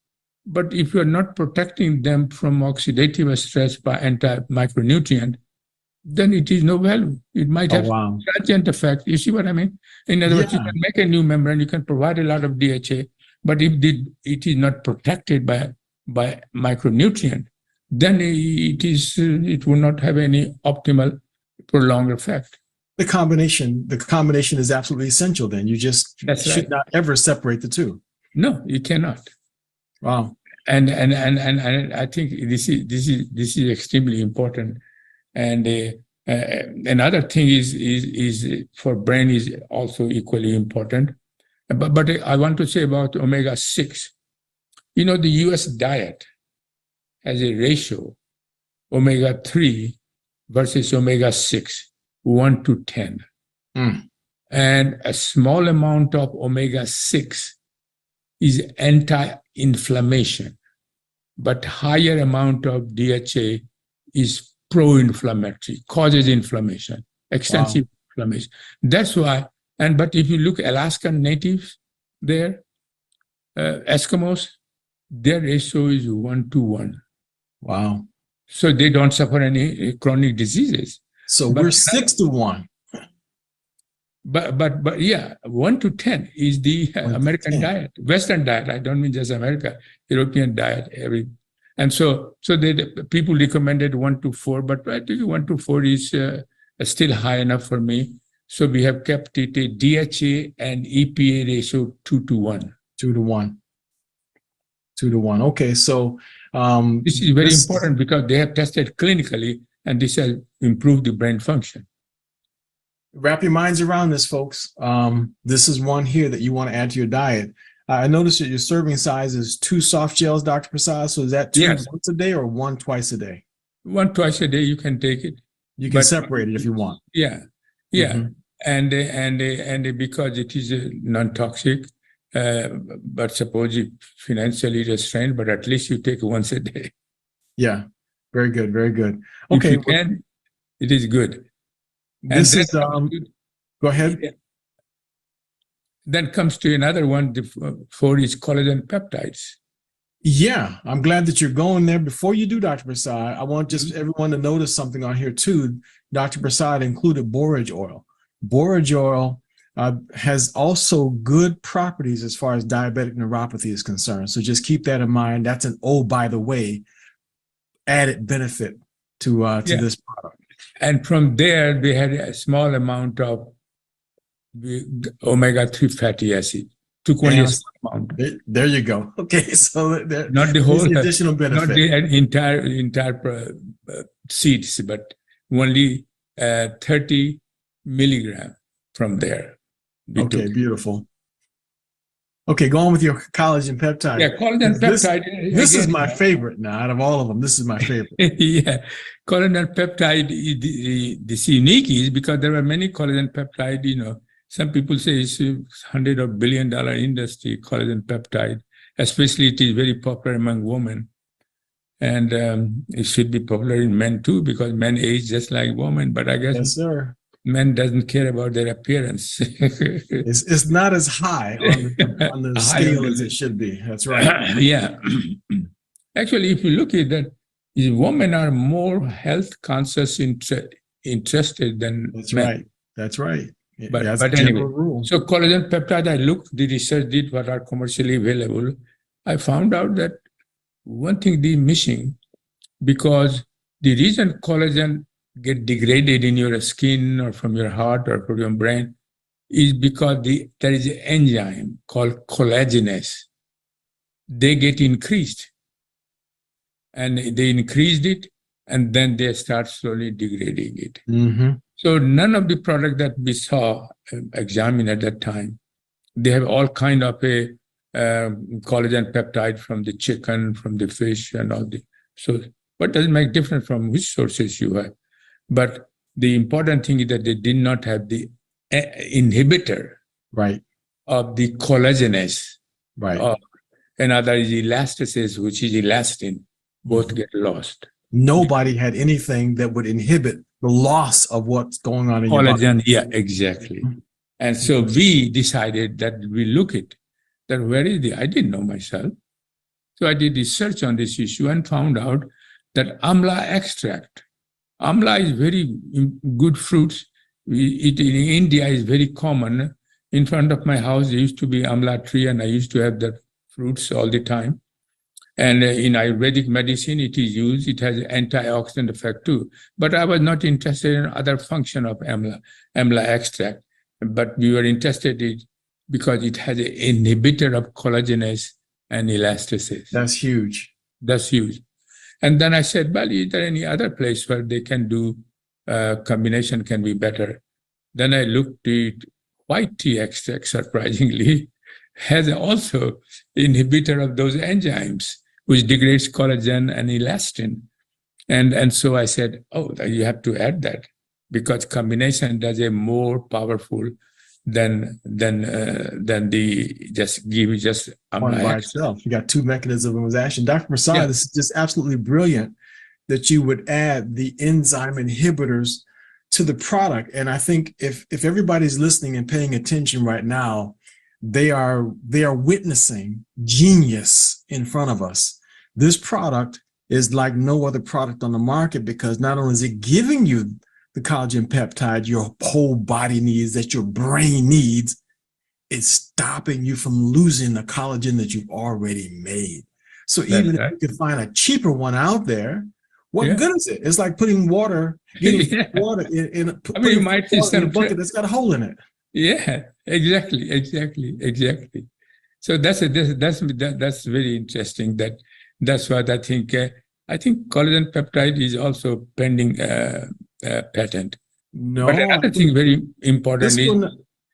But if you are not protecting them from oxidative stress by anti-micronutrient, then it is no value. It might have transient effect. You see what I mean? In other words, you can make a new membrane, you can provide a lot of DHA, but if it is not protected by micronutrient, then it will not have any optimal prolonged effect. The combination is absolutely essential. Then you just should not ever separate the two. No, you cannot. Wow. And I think this is extremely important. And another thing is for brain is also equally important. But I want to say about omega-6. The U.S. diet has a ratio, omega-3 versus omega-6, 1 to 10. And a small amount of omega-6 is anti-inflammation, but higher amount of DHA is pro-inflammatory, causes inflammation, extensive inflammation. That's why, but if you look Alaskan natives there, Eskimos, their ratio is 1 to 1. Wow. So they don't suffer any chronic diseases. So we're 6 to 1. But yeah, 1 to 10 is the American diet, Western diet. I don't mean just America, European diet. And so people recommended 1 to 4, but I think 1 to 4 is still high enough for me. So we have kept it a DHA and EPA ratio 2 to 1. 2 to 1. 2 to 1. Okay, so this is very important because they have tested clinically, and this has improved the brain function. Wrap your minds around this, folks. This is one here that you want to add to your diet. I noticed that your serving size is 2 soft gels, Dr. Prasad. So is that 2 once a day or 1 twice a day? 1 twice a day, you can take it. You can separate it if you want. Yeah. And because it is non-toxic, but suppose you financially restrained, but at least you take once a day. Yeah. Very good. Very good. Okay. If you can, it is good. This is Go ahead. Then comes to another one, the four is collagen peptides. Yeah, I'm glad that you're going there. Before you do, Dr. Prasad, I want just everyone to notice something on here too. Dr. Prasad included borage oil. Borage oil has also good properties as far as diabetic neuropathy is concerned. So just keep that in mind. That's an, oh, by the way, added benefit to this product. And from there, they had a small amount of omega-3 fatty acid. Took only a small amount. There you go. Okay, so not the whole additional benefit, not the entire seeds, but only 30 milligram from there. Okay, beautiful. Okay, go on with your collagen peptide. Yeah, collagen peptide. This is my favorite now. Out of all of them, this is my favorite. Yeah, collagen peptide. This unique is because there are many collagen peptide. You know, some people say it's $100 billion industry, collagen peptide. Especially, it is very popular among women, and it should be popular in men too because men age just like women. But I guess yes, sir. Men doesn't care about their appearance. It's not as high on the scale as it should be. That's right. Yeah. Actually, if you look at that, women are more health conscious, interested than That's men. right. That's right. But anyway, rule. So collagen peptide, I looked, the research did what are commercially available. I found out that one thing they're missing, because the reason collagen get degraded in your skin or from your heart or from your brain is because there is an enzyme called collagenase. They get increased, and they increased it, and then they start slowly degrading it. Mm-hmm. So none of the product that we saw examined at that time, they have all kind of a collagen peptide from the chicken, from the fish, and all the. So what does it make difference from which sources you have? But the important thing is that they did not have the inhibitor of the collagenase. Right. Another is elastase, which is elastin. Both get lost. Nobody had anything that would inhibit the loss of what's going on in your body. Collagen, yeah, exactly. And so we decided that we look at that where is I didn't know myself. So I did research on this issue and found out that amla extract. Amla is very good fruits. It in India is very common. In front of my house, there used to be amla tree, and I used to have the fruits all the time. And in Ayurvedic medicine, it is used. It has an antioxidant effect too. But I was not interested in other function of amla extract. But we were interested in because it has an inhibitor of collagenase and elastase. That's huge. That's huge. And then I said, well, is there any other place where they can do combination can be better? Then I looked at white tea extract, surprisingly, has also inhibitor of those enzymes, which degrades collagen and elastin. And so I said, oh, you have to add that because combination does a more powerful than the just give just one by itself. You got two mechanisms of action. Dr. Prasad, this is just absolutely brilliant that you would add the enzyme inhibitors to the product. And I think if everybody's listening and paying attention right now, they are witnessing genius in front of us. This product is like no other product on the market because not only is it giving you the collagen peptide your whole body needs, that your brain needs, it's stopping you from losing the collagen that you've already made. So even if you can find a cheaper one out there, what good is it? It's like putting water, getting water in a bucket that's got a hole in it. Yeah, exactly. So that's very interesting. That's what I think. I think collagen peptide is also pending patent. No, but another thing very important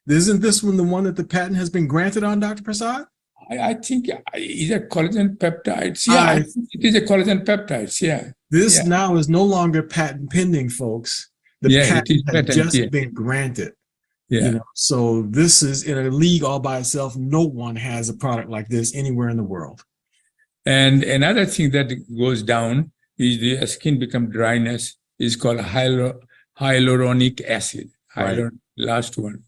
isn't this one the one that the patent has been granted on, Dr. Prasad? I think is a collagen peptides. Yeah, I think it is a collagen peptides. Yeah. This now is no longer patent pending, folks. The patent has just been granted. Yeah. You know, so this is in a league all by itself. No one has a product like this anywhere in the world. And another thing that goes down is the skin become dryness is called hyaluronic acid. last one,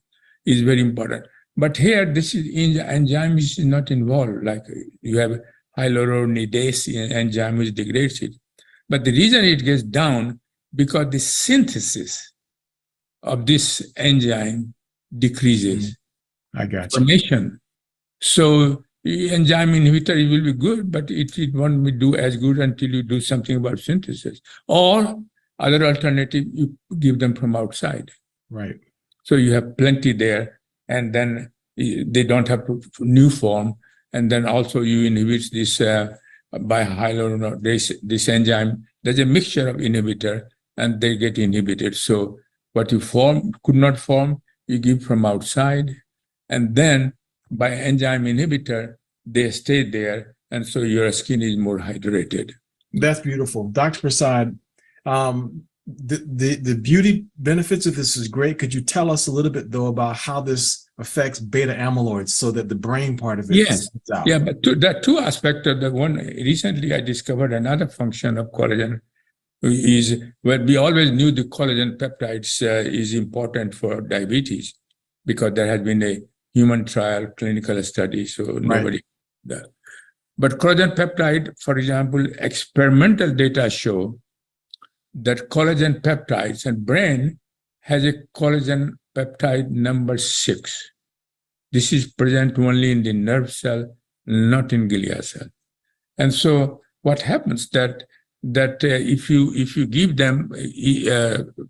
is very important. But here, this is enzyme is not involved. Like you have hyaluronidase enzyme which degrades it. But the reason it gets down because the synthesis of this enzyme decreases. I got you. Formation. So enzyme inhibitor, it will be good, but it won't do as good until you do something about synthesis. Or other alternative, you give them from outside. Right. So you have plenty there, and then they don't have to new form. And then also you inhibit this by hyaluronidase, this enzyme. There's a mixture of inhibitor, and they get inhibited. So what you could not form, you give from outside, and then by enzyme inhibitor, they stay there, and so your skin is more hydrated. That's beautiful. Dr. Prasad, the beauty benefits of this is great. Could you tell us a little bit, though, about how this affects beta amyloids so that the brain part of it Yes. comes out? Yeah, but there are two aspects of the one. Recently, I discovered another function of collagen is, well, we always knew the collagen peptides is important for diabetes because there has been a human trial clinical study, so nobody. Right. But collagen peptide, for example, experimental data show that collagen peptides and brain has a collagen peptide number 6. This is present only in the nerve cell, not in glia cell. And so what happens that if you give them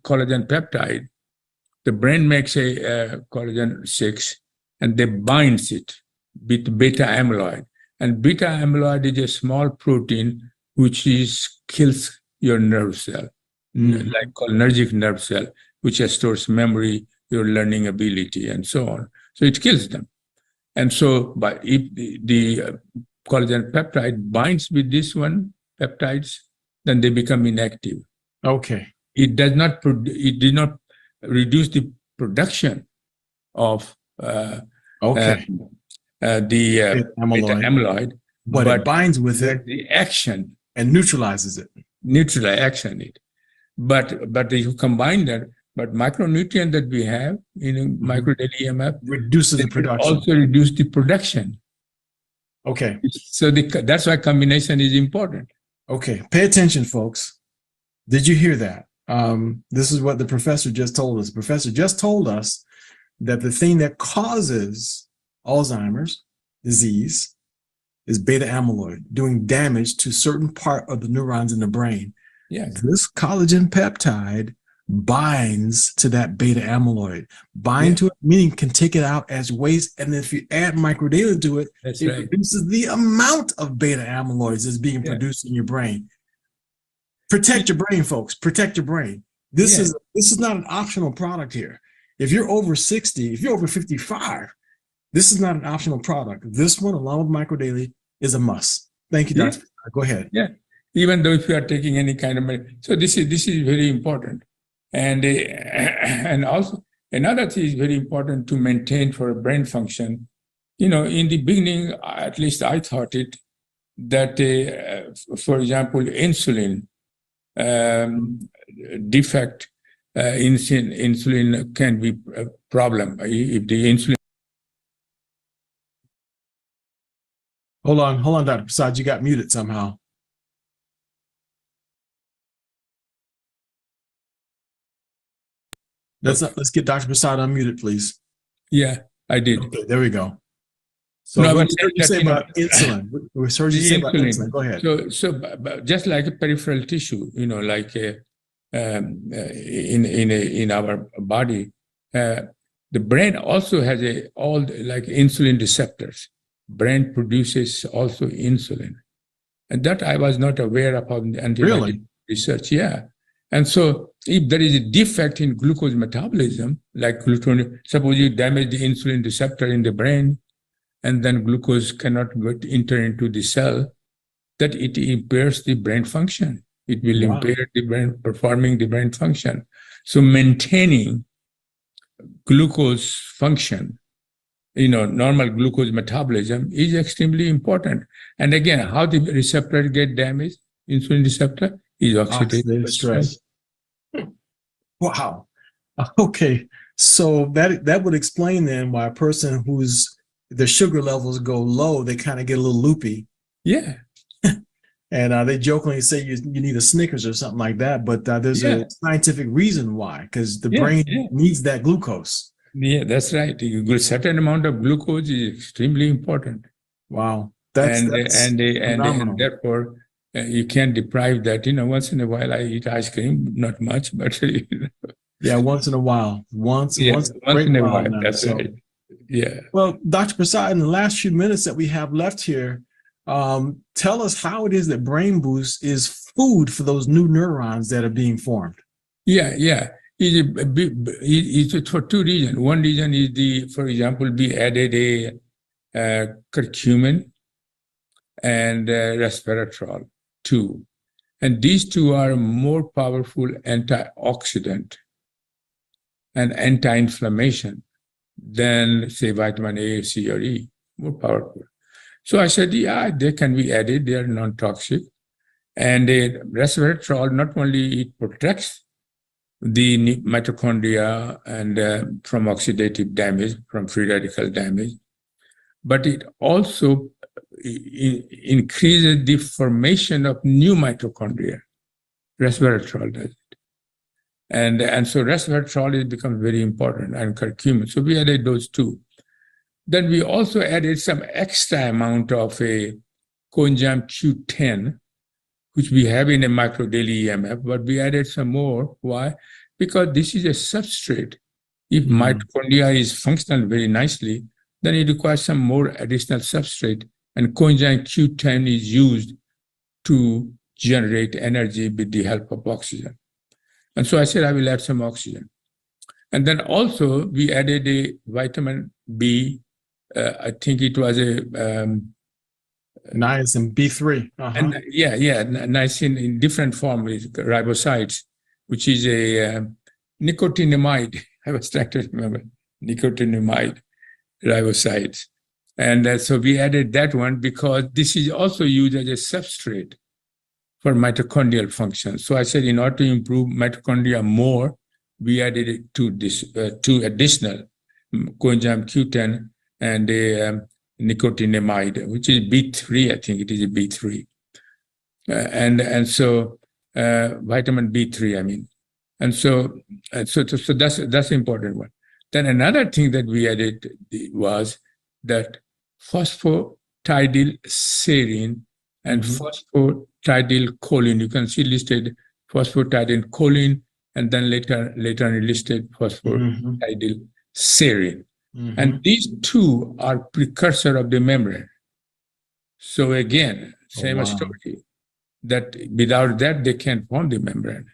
collagen peptide, the brain makes a collagen 6 and they binds it with beta amyloid. And beta amyloid is a small protein which kills your nerve cell, like cholinergic nerve cell, which stores memory, your learning ability, and so on. So it kills them. And so if the collagen peptide binds with this one, peptides, then they become inactive. Okay. It did not reduce the production of the beta amyloid, but it binds with it, the action, and neutralizes it. But you combine that. But micronutrient that we have in microdaily EMF reduces the production. Also reduce the production. Okay. So that's why combination is important. Okay. Pay attention, folks. Did you hear that? This is what the professor just told us. The professor just told us that the thing that causes Alzheimer's disease is beta amyloid, doing damage to certain part of the neurons in the brain. Yes. This collagen peptide binds to that beta amyloid. Bind to it, meaning can take it out as waste. And if you add microdaily to it, it reduces the amount of beta amyloids that's being produced in your brain. Protect your brain, folks. Protect your brain. This is not an optional product here. If you're over 60, if you're over 55, this is not an optional product. This one, along with microdaily, is a must. Thank you, Dr. Go ahead. Yeah. Even though if you are taking any kind of so this is very important. And also another thing is very important to maintain for brain function. In the beginning, at least I thought it, that for example, insulin defect, insulin can be a problem if the insulin. Hold on, Dr. Prasad, you got muted somehow. Let's get Dr. Prasad unmuted, please. Yeah, I did. Okay, there we go. So what did you say about insulin? We heard you say about insulin. Go ahead. So just like a peripheral tissue, like in our body, the brain also has like insulin receptors. Brain produces also insulin, and that I was not aware of until research. Yeah. And so if there is a defect in glucose metabolism, like glutathione, suppose you damage the insulin receptor in the brain, and then glucose cannot enter into the cell, that it impairs the brain function. It will impair the brain, performing the brain function. So maintaining glucose function, normal glucose metabolism is extremely important. And again, how the receptor get damaged, insulin receptor, is oxidative stress. Wow. Okay. So that would explain then why a person whose their sugar levels go low, they kind of get a little loopy. Yeah. And they jokingly say you need a Snickers or something like that, but there's a scientific reason why, because the brain needs that glucose. Yeah, that's right. A certain amount of glucose is extremely important. Wow. And therefore, you can't deprive that. Once in a while I eat ice cream, not much, but yeah, once in a while. Once in a while. Now. That's right. Yeah. Well, Dr. Prasad, in the last few minutes that we have left here, tell us how it is that Brain Boost is food for those new neurons that are being formed. Yeah. It's for two reasons. One reason is for example, we added a curcumin and resveratrol too. And these two are more powerful antioxidant and anti-inflammation than, say, vitamin A, C, or E, more powerful. So I said, yeah, they can be added. They are non-toxic. And resveratrol, not only it protects the mitochondria and from oxidative damage, from free radical damage, but it also increases the formation of new mitochondria. Resveratrol does it. And so resveratrol becomes very important, and curcumin. So we added those two. Then we also added some extra amount of a coenzyme Q10, which we have in a micro daily EMF, but we added some more. Why? Because this is a substrate. If mitochondria is functional very nicely, then it requires some more additional substrate, and coenzyme Q10 is used to generate energy with the help of oxygen. And so I said, I will add some oxygen. And then also we added a vitamin B, I think it was a... niacin B3. And niacin in different form is ribosides, which is a nicotinamide. I was trying to remember, nicotinamide ribosides. And so we added that one because this is also used as a substrate for mitochondrial function. So I said, in order to improve mitochondria more, we added it to this two additional coenzyme Q10 and a nicotinamide, which is B3. I think it is a B3, and so vitamin B3. I mean, and so that's an important one. Then another thing that we added was that phosphatidylserine and phosphatidylcholine. You can see listed phosphatidylcholine, and then later on listed phosphatidylserine. And these two are precursor of the membrane. So again, same story, that without that, they can't form the membrane.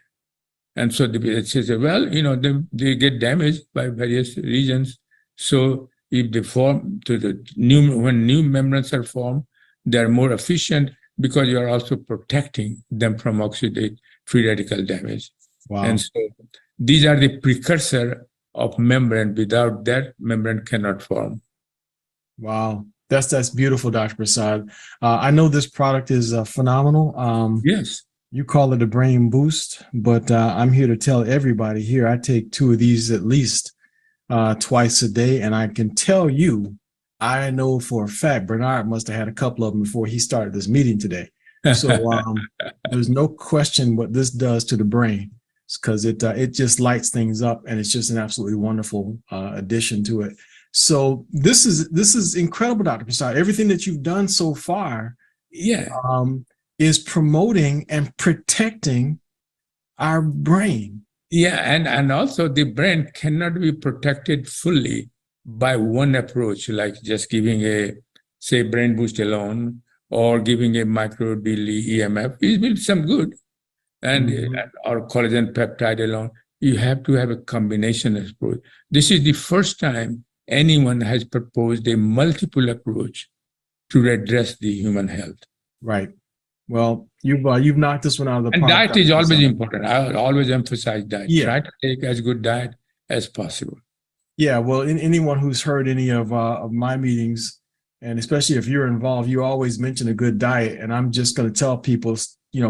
And so it says, well, they get damaged by various regions. So if they form when new membranes are formed, they're more efficient because you're also protecting them from oxidate free radical damage. Wow. And so these are the precursor of membrane. Without that, membrane cannot form. Wow. That's beautiful, Dr. Prasad. I know this product is phenomenal. Yes. You call it a brain boost, but I'm here to tell everybody here, I take 2 of these at least twice a day. And I can tell you, I know for a fact, Bernard must have had a couple of them before he started this meeting today. So there's no question what this does to the brain, because it just lights things up, and it's just an absolutely wonderful addition to it. So this is incredible, Dr. Prasad. Everything that you've done so far, is promoting and protecting our brain. Yeah, and also the brain cannot be protected fully by one approach, like just giving a, say, brain boost alone, or giving a micro daily EMF. It will be some good, and or collagen peptide alone. You have to have a combination approach. This is the first time anyone has proposed a multiple approach to address the human health. Right. Well, you've knocked this one out of the park. And diet is always important. I always emphasize diet. Yeah. Try to take as good diet as possible. Yeah. Well, anyone who's heard any of my meetings, and especially if you're involved, you always mention a good diet. And I'm just going to tell people,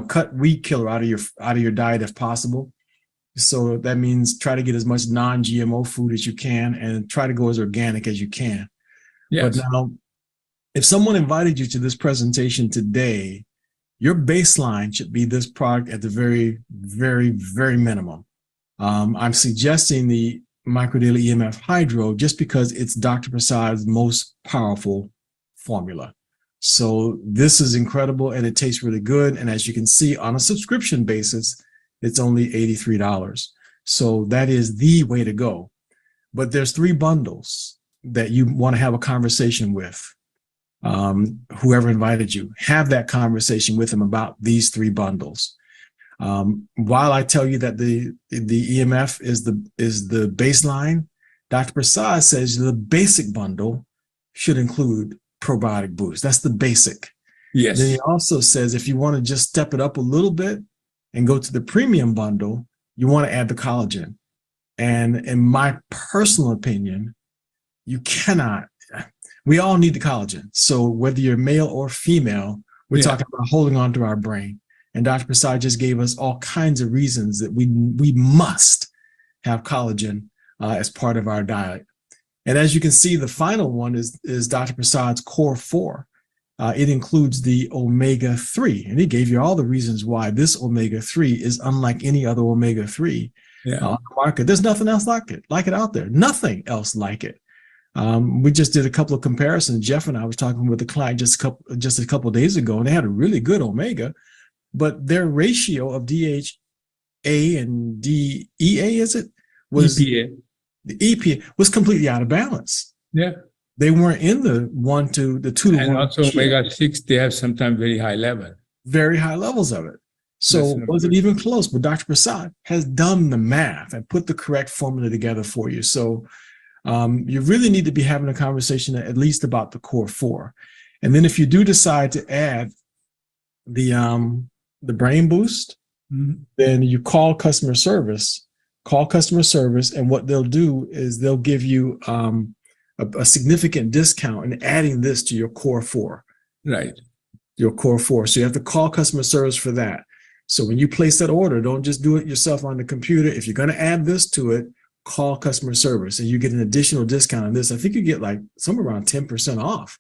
cut weed killer out of your diet if possible. So that means try to get as much non-GMO food as you can and try to go as organic as you can. Yes. But now, if someone invited you to this presentation today, your baseline should be this product at the very, very, very minimum. I'm suggesting the Microdaily EMF Hydro just because it's Dr. Prasad's most powerful formula. So this is incredible and it tastes really good. And as you can see, on a subscription basis, it's only $83. So that is the way to go. But there's 3 bundles that you want to have a conversation with. Whoever invited you, have that conversation with them about these 3 bundles. While I tell you that the EMF is the baseline, Dr. Prasad says the basic bundle should include probiotic boost. That's the basic. Yes. Then he also says if you want to just step it up a little bit and go to the premium bundle, you want to add the collagen. And in my personal opinion, you cannot. We all need the collagen. So whether you're male or female, we're talking about holding on to our brain. And Dr. Prasad just gave us all kinds of reasons that we must have collagen as part of our diet. And as you can see, the final one is Dr. Prasad's Core 4. It includes the omega-3, and he gave you all the reasons why this omega-3 is unlike any other omega-3 on the market. There's nothing else like it out there. Nothing else like it. We just did a couple of comparisons. Jeff and I was talking with a client just a couple of days ago, and they had a really good omega, but their ratio of DHA and DEA, was EPA. The EPA was completely out of balance. Yeah. They weren't in the 2 to 1. And also omega-6, they have sometimes very high level. Very high levels of it. So was it even close? But Dr. Prasad has done the math and put the correct formula together for you. So you really need to be having a conversation at least about the Core 4. And then if you do decide to add the brain boost, then you call customer service, and what they'll do is they'll give you a significant discount in adding this to your Core 4. Right. Your Core 4. So you have to call customer service for that. So when you place that order, don't just do it yourself on the computer. If you're going to add this to it, call customer service and you get an additional discount on this. I think you get like somewhere around 10% off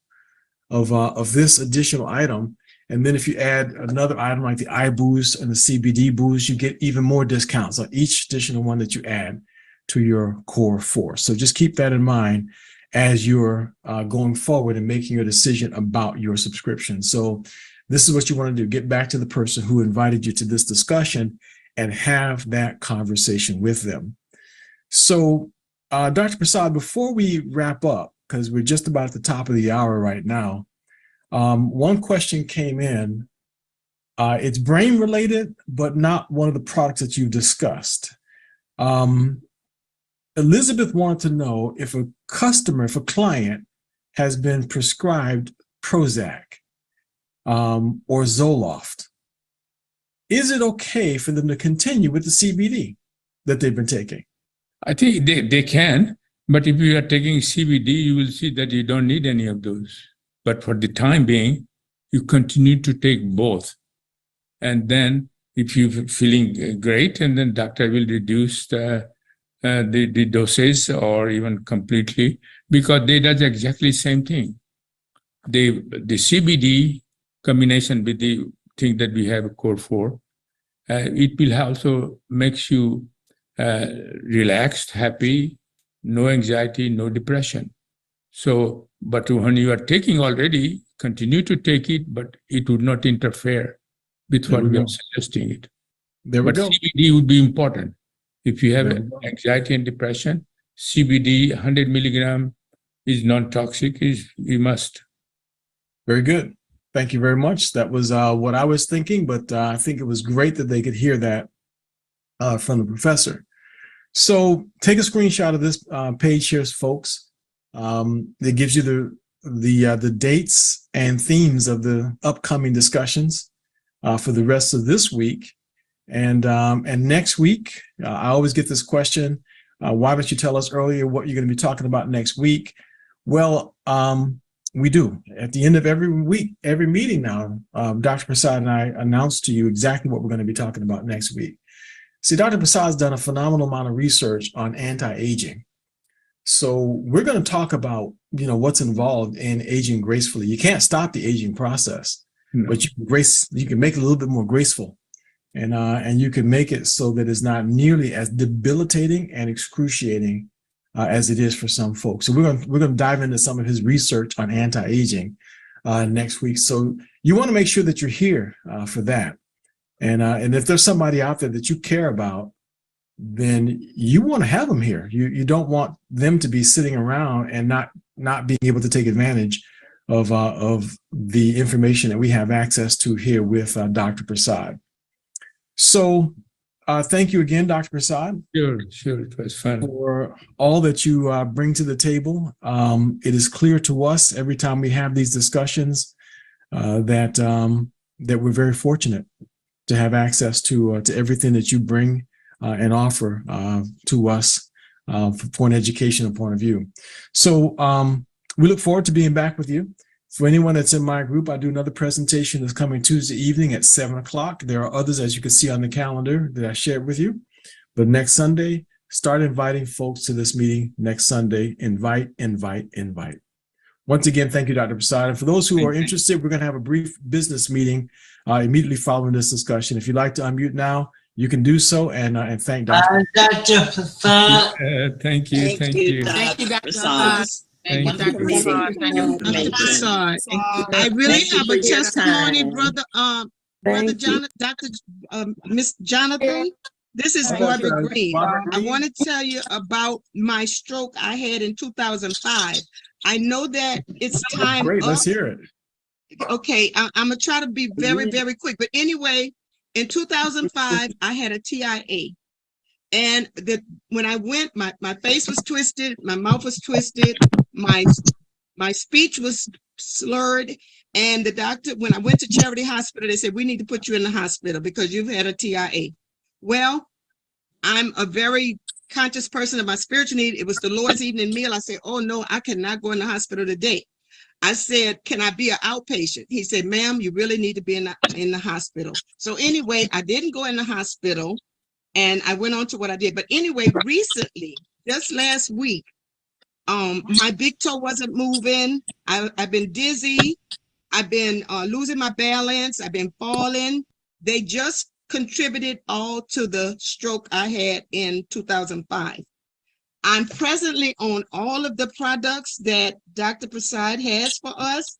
of this additional item. And then if you add another item like the eye boost and the CBD boost, you get even more discounts on each additional one that you add to your Core 4. So just keep that in mind as you're going forward and making your decision about your subscription. So this is what you want to do. Get back to the person who invited you to this discussion and have that conversation with them. So Dr. Prasad, before we wrap up, because we're just about at the top of the hour right now, one question came in. It's brain related, but not one of the products that you've discussed. Elizabeth wanted to know if a client has been prescribed Prozac or Zoloft, is it okay for them to continue with the CBD that they've been taking? I think they can, but if you are taking CBD, you will see that you don't need any of those. But for the time being, you continue to take both. And then if you're feeling great, and then doctor will reduce the dosage or even completely, because they does exactly the same thing. The CBD combination with the thing that we have a Core 4, it will also makes you relaxed, happy, no anxiety, no depression. So, but when you are taking already, continue to take it, but it would not interfere with what we are suggesting it. There we go. CBD would be important. If you have anxiety and depression, CBD 100 milligram is non-toxic, you must. Very good. Thank you very much. That was what I was thinking, but I think it was great that they could hear that from the professor. So take a screenshot of this page here, folks. It gives you the dates and themes of the upcoming discussions for the rest of this week. And next week, I always get this question, why don't you tell us earlier what you're going to be talking about next week? Well, we do. At the end of every week, every meeting now, Dr. Prasad and I announce to you exactly what we're going to be talking about next week. See, Dr. Prasad's done a phenomenal amount of research on anti-aging. So we're going to talk about, what's involved in aging gracefully. You can't stop the aging process, but you can make it a little bit more graceful, and you can make it so that it's not nearly as debilitating and excruciating as it is for some folks. So we're going to dive into some of his research on anti-aging next week. So you want to make sure that you're here for that. And if there's somebody out there that you care about, then you want to have them here. You don't want them to be sitting around and not being able to take advantage of the information that we have access to here with Dr. Prasad. So thank you again, Dr. Prasad. Sure. It was fun. For all that you bring to the table. It is clear to us every time we have these discussions that we're very fortunate to have access to everything that you bring and offer to us for an educational point of view. So we look forward to being back with you. For anyone that's in my group, I do another presentation that's coming Tuesday evening at 7 o'clock. There are others, as you can see on the calendar, that I shared with you. But next Sunday, start inviting folks to this meeting next Sunday. Invite. Once again, thank you, Dr. Prasad. And for those who are interested, we're going to have a brief business meeting immediately following this discussion. If you'd like to unmute now, you can do so, and thank Dr. Dr. Prasad. Thank you. Thank you, Dr. Prasad. Thank you. Dr. Prasad. Dr. Prasad. I really have a testimony, brother. Miss Jonathan. This is Barbara Green. I want to tell you about my stroke I had in 2005. I know that it's time. Great, let's hear it. Okay, I'm gonna try to be very, very quick. But anyway, in 2005, I had a TIA. And when I went, my face was twisted, my mouth was twisted, my speech was slurred. And the doctor, when I went to Charity Hospital, they said, we need to put you in the hospital because you've had a TIA. Well, I'm a very conscious person of my spiritual need. It was the Lord's evening meal. I said, oh no, I cannot go in the hospital today. I said, can I be an outpatient? He said, ma'am, you really need to be in the hospital. So anyway, I didn't go in the hospital and I went on to what I did. But anyway, recently, just last week, my big toe wasn't moving. I've been dizzy. I've been losing my balance. I've been falling. They just contributed all to the stroke I had in 2005. I'm presently on all of the products that Dr. Prasad has for us.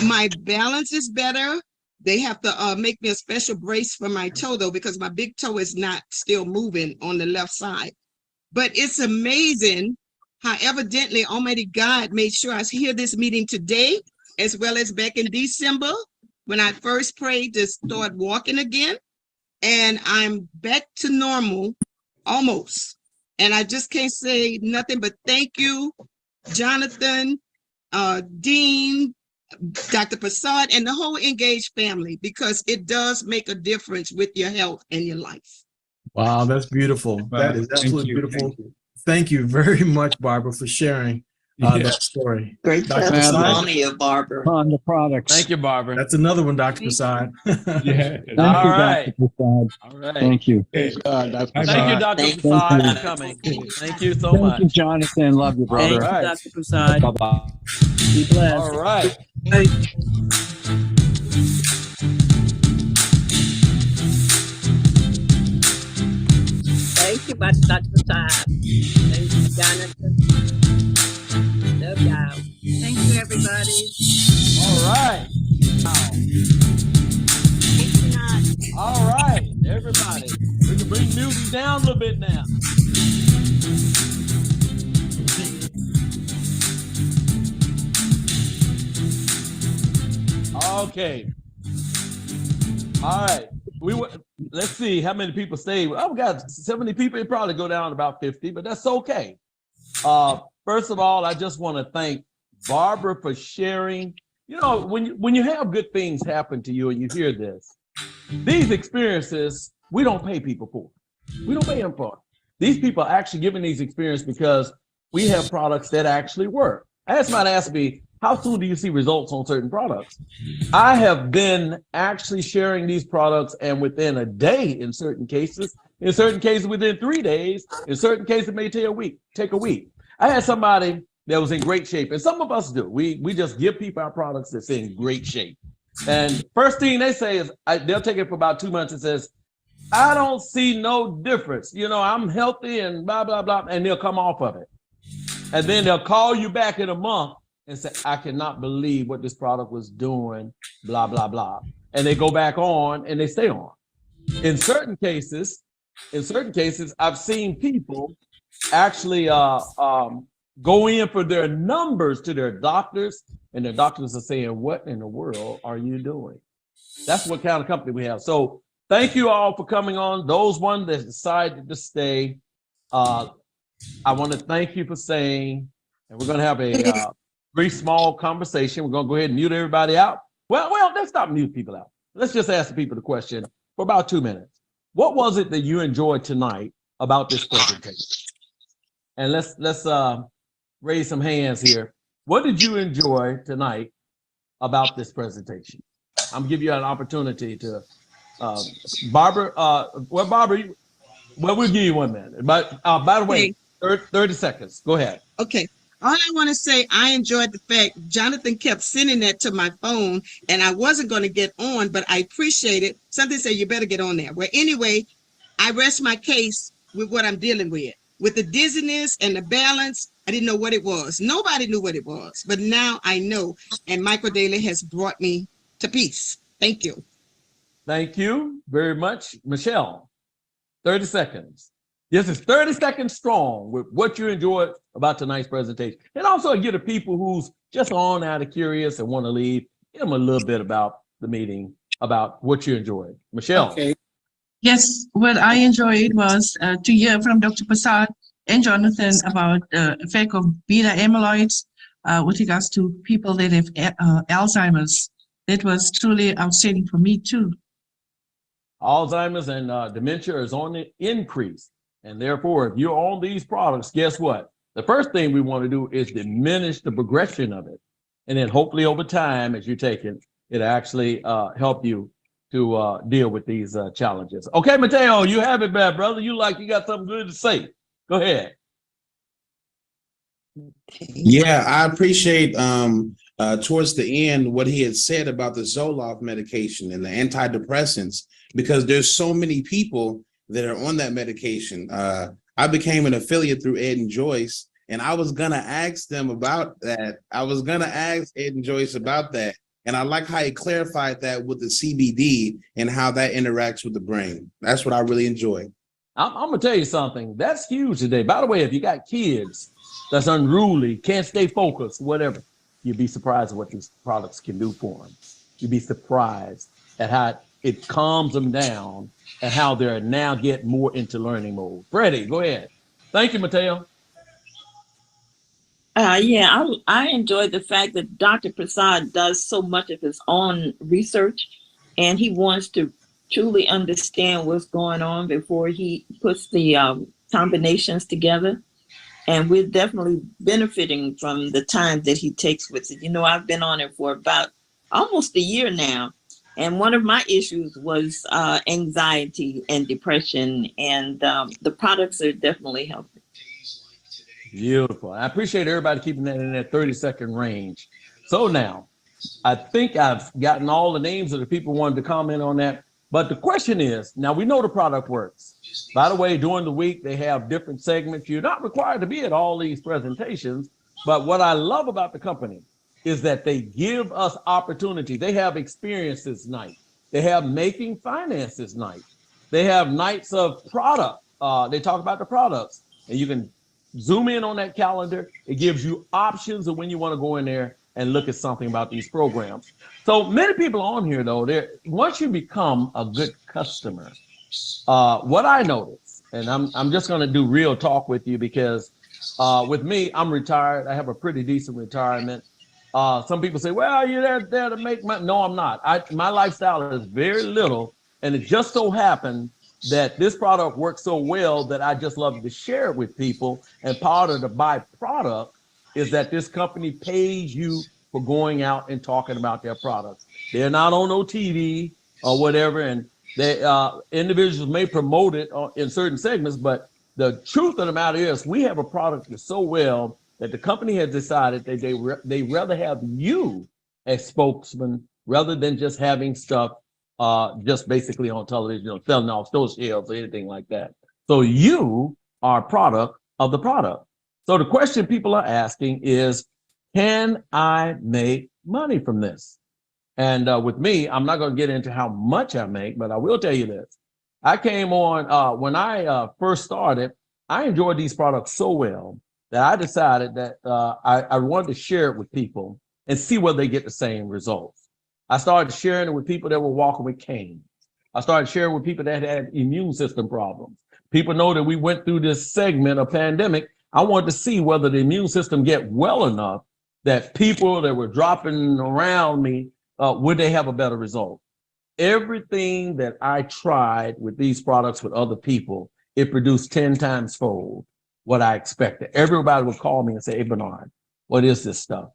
My balance is better. They have to make me a special brace for my toe though, because my big toe is not still moving on the left side. But it's amazing how evidently Almighty God made sure I hear this meeting today, as well as back in December, when I first prayed to start walking again. And I'm back to normal, almost. And I just can't say nothing but thank you, Jonathan, Dean, Dr. Prasad, and the whole Engaged family, because it does make a difference with your health and your life. Wow, that's beautiful. That is absolutely beautiful. Thank you very much, Barbara, for sharing that story. Great testimony of Barbara. On the products. Thank you, Barbara. That's another one, Dr. Prasad. Yeah. All right. All right. Thank you. Thank you, Dr. Prasad, for coming. Thank you so much. Thank you, Jonathan. Love you, brother. Thank you, Right. Dr. Prasad. Bye-bye. Be blessed. All right. Thank you, Dr. Prasad. Thank you, Jonathan. Love y'all. Thank you, everybody. All right. All right, everybody. We can bring music down a little bit now. Okay. All right. Let's see how many people stayed. Oh, we got 70 people. It probably go down to about 50, but that's okay. First of all, I just want to thank Barbara for sharing. You know, when you have good things happen to you and you hear this, these experiences, we don't pay people for. We don't pay them for. These people are actually giving these experiences because we have products that actually work. I had somebody ask me, how soon do you see results on certain products? I have been actually sharing these products, and within a day, in certain cases, In certain cases, within 3 days. In certain cases, it may take a week. I had somebody that was in great shape, and some of us do. We just give people our products that's in great shape. And first thing they say is, they'll take it for about 2 months and says, I don't see no difference. You know, I'm healthy and blah, blah, blah, and they'll come off of it. And then they'll call you back in a month and say, I cannot believe what this product was doing, blah, blah, blah. And they go back on and they stay on. In certain cases, I've seen people actually go in for their numbers to their doctors, and their doctors are saying, what in the world are you doing? That's what kind of company we have. So thank you all for coming on. Those ones that decided to stay, I want to thank you for staying, and we're going to have a very small conversation. We're going to go ahead and mute everybody out. Well, let's not mute people out. Let's just ask the people the question for about 2 minutes. What was it that you enjoyed tonight about this presentation? And let's raise some hands here. What did you enjoy tonight about this presentation? I'm gonna give you an opportunity to, Barbara. Barbara, we'll give you 1 minute. But by the way, 30 seconds. Go ahead. Okay. All I want to say, I enjoyed the fact Jonathan kept sending that to my phone, and I wasn't going to get on, but I appreciate it. Something said you better get on there. Well, anyway, I rest my case with what I'm dealing with. With the dizziness and the balance, I didn't know what it was. Nobody knew what it was, but now I know, and Microdaily has brought me to peace. Thank you. Thank you very much. Michelle, 30 seconds. This is 30 seconds strong with what you enjoyed about tonight's presentation. And also get the people who's just on out of curious and want to leave, give them a little bit about the meeting, about what you enjoyed. Michelle. Okay. Yes, what I enjoyed was to hear from Dr. Prasad and Jonathan about the effect of beta amyloids with regards to people that have Alzheimer's. That was truly outstanding for me too. Alzheimer's and dementia is on the increase. And therefore, if you're on these products, guess what? The first thing we want to do is diminish the progression of it. And then hopefully over time, as you take it, it actually help you to deal with these challenges. Okay, Mateo, you have it, bad brother. You got something good to say. Go ahead. Yeah, I appreciate towards the end what he had said about the Zoloft medication and the antidepressants, because there's so many people that are on that medication. I became an affiliate through Ed and Joyce, and I was gonna ask them about that. I was gonna ask Ed and Joyce about that. And I like how he clarified that with the CBD and how that interacts with the brain. That's what I really enjoy. I'm gonna tell you something. That's huge today. By the way, if you got kids that's unruly, can't stay focused, whatever, you'd be surprised at what these products can do for them. You'd be surprised at how it calms them down and how they're now getting more into learning mode. Freddie, go ahead. Thank you, Mateo. I enjoyed the fact that Dr. Prasad does so much of his own research, and he wants to truly understand what's going on before he puts the combinations together. And we're definitely benefiting from the time that he takes with it. You know, I've been on it for about almost a year now. And one of my issues was anxiety and depression, and the products are definitely helping. Beautiful. I appreciate everybody keeping that in that 30-second range. So now, I think I've gotten all the names of the people who wanted to comment on that. But the question is, now we know the product works. By the way, during the week, they have different segments. You're not required to be at all these presentations. But what I love about the company is that they give us opportunity. They have experiences night. They have making finances night. They have nights of product. They talk about the products, and you can zoom in on that calendar. It gives you options of when you want to go in there and look at something about these programs. So many people on here, though, once you become a good customer, what I notice, and I'm just going to do real talk with you, because with me, I'm retired. I have a pretty decent retirement. Some people say, well, you're there to make money. No, I'm not. My lifestyle is very little, and it just so happened that this product works so well that I just love to share it with people. And part of the byproduct is that this company pays you for going out and talking about their products. They're not on no TV or whatever. And They individuals may promote it in certain segments, but the truth of the matter is we have a product that's so well that the company has decided that they rather have you as spokesman rather than just having stuff just basically on television, you know, selling off those shelves or anything like that. So you are a product of the product. So the question people are asking is, can I make money from this? And with me, I'm not going to get into how much I make, but I will tell you this. I came on, when I first started, I enjoyed these products so well that I decided that I wanted to share it with people and see whether they get the same results. I started sharing it with people that were walking with canes. I started sharing with people that had immune system problems. People know that we went through this segment of pandemic. I wanted to see whether the immune system get well enough that people that were dropping around me, would they have a better result? Everything that I tried with these products with other people, it produced 10 times fold what I expected. Everybody would call me and say, "Hey, Bernard, what is this stuff?"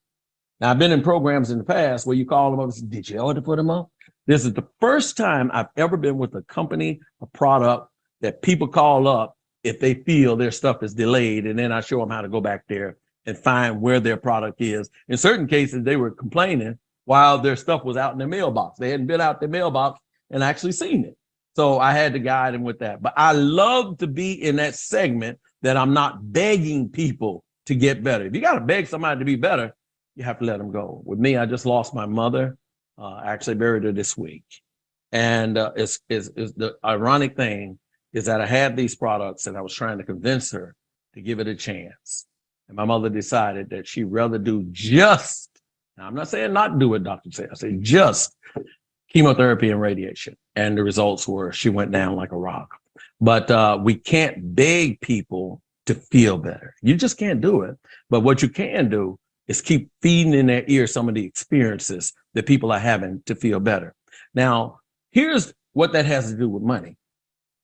Now, I've been in programs in the past where you call them up and say, "Did you order to put them up?" This is the first time I've ever been with a company, a product that people call up if they feel their stuff is delayed, and then I show them how to go back there and find where their product is. In certain cases, they were complaining while their stuff was out in their mailbox. They hadn't been out their mailbox and actually seen it. So I had to guide them with that. But I love to be in that segment that I'm not begging people to get better. If you got to beg somebody to be better, you have to let them go. With me, I just lost my mother. I actually buried her this week. And it's the ironic thing is that I had these products and I was trying to convince her to give it a chance. And my mother decided that she'd rather do just, now I'm not saying not do what doctors say, I say just chemotherapy and radiation. And the results were she went down like a rock. But we can't beg people to feel better. You just can't do it. But what you can do is keep feeding in their ear some of the experiences that people are having to feel better. Now, here's what that has to do with money,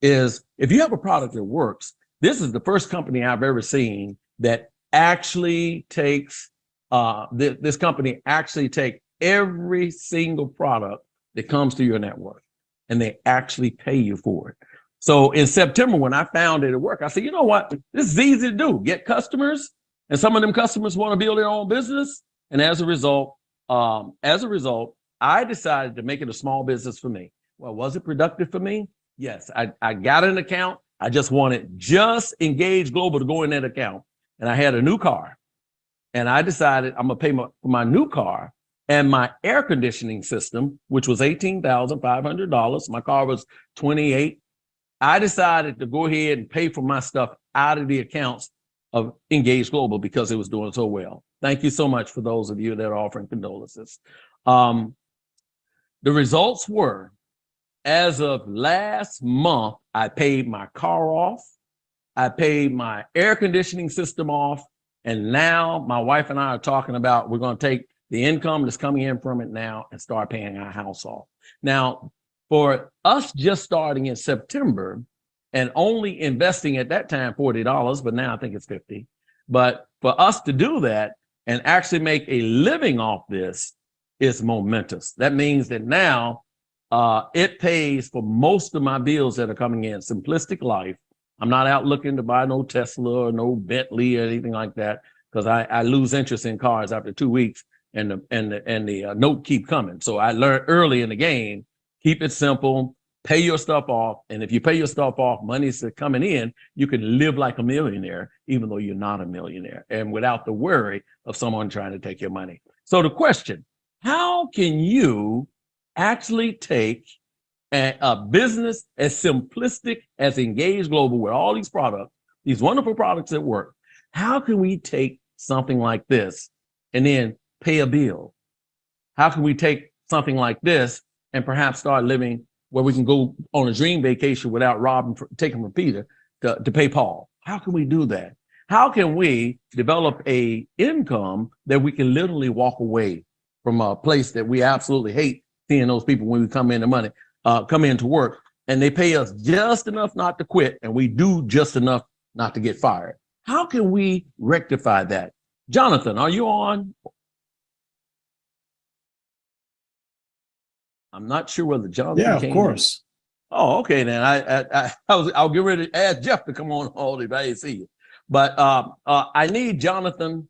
is if you have a product that works, this is the first company I've ever seen that actually takes, this company actually take every single product that comes to your network and they actually pay you for it. So in September, when I found it at work, I said, you know what, this is easy to do, get customers, and some of them customers want to build their own business. And as a result, I decided to make it a small business for me. Well, was it productive for me? Yes, I got an account. I just wanted just Engage Global to go in that account. And I had a new car. And I decided I'm going to pay for my new car and my air conditioning system, which was $18,500. My car was $28,000. I decided to go ahead and pay for my stuff out of the accounts of Engage Global because it was doing so well. Thank you so much for those of you that are offering condolences. The results were, as of last month, I paid my car off, I paid my air conditioning system off, and now my wife and I are talking about we're going to take the income that's coming in from it now and start paying our house off. Now, for us just starting in September and only investing at that time $40, but now I think it's $50. But for us to do that and actually make a living off this is momentous. That means that now it pays for most of my bills that are coming in. Simplistic life. I'm not out looking to buy no Tesla or no Bentley or anything like that because I lose interest in cars after 2 weeks and the note keep coming. So I learned early in the game, keep it simple, pay your stuff off. And if you pay your stuff off, money's coming in, you can live like a millionaire, even though you're not a millionaire, and without the worry of someone trying to take your money. So the question, how can you actually take a business as simplistic as Engage Global with all these products, these wonderful products that work? How can we take something like this and then pay a bill? How can we take something like this and perhaps start living where we can go on a dream vacation without taking from Peter to pay Paul? How can we do that? How can we develop a income that we can literally walk away from a place that we absolutely hate seeing those people when we come into work, and they pay us just enough not to quit, and we do just enough not to get fired? How can we rectify that? Jonathan, are you on? I'm not sure whether Jonathan Yeah, of course. Oh, okay. Then I'll get ready to ask Jeff to come on all if I ain't see you. But I need Jonathan.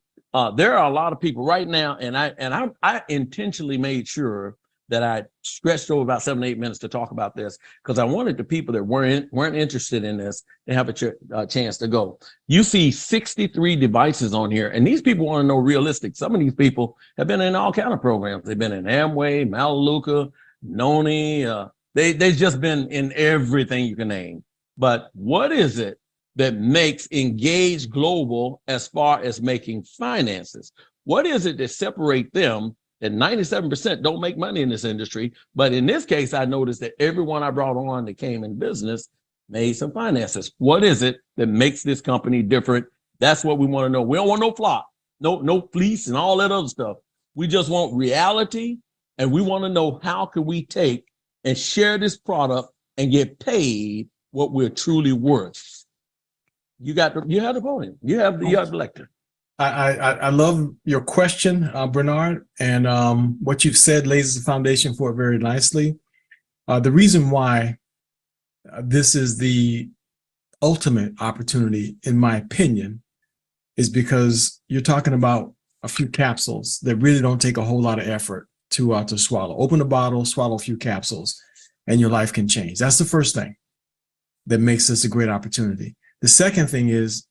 There are a lot of people right now, and I intentionally made sure that I stretched over about 7 to 8 minutes to talk about this because I wanted the people that weren't interested in this to have a chance to go. You see 63 devices on here, and these people want to know realistic. Some of these people have been in all kind of programs. They've been in Amway, Melaleuca, Noni. They've just been in everything you can name. But what is it that makes Engage Global as far as making finances? What is it that separate them? That 97% don't make money in this industry. But in this case, I noticed that everyone I brought on that came in business made some finances. What is it that makes this company different? That's what we want to know. We don't want no flop, no fleece and all that other stuff. We just want reality. And we want to know how can we take and share this product and get paid what we're truly worth. You have the podium. You have the lecture. I love your question, Bernard, and what you've said lays the foundation for it very nicely. The reason why this is the ultimate opportunity, in my opinion, is because you're talking about a few capsules that really don't take a whole lot of effort to swallow. Open a bottle, swallow a few capsules, and your life can change. That's the first thing that makes this a great opportunity. The second thing is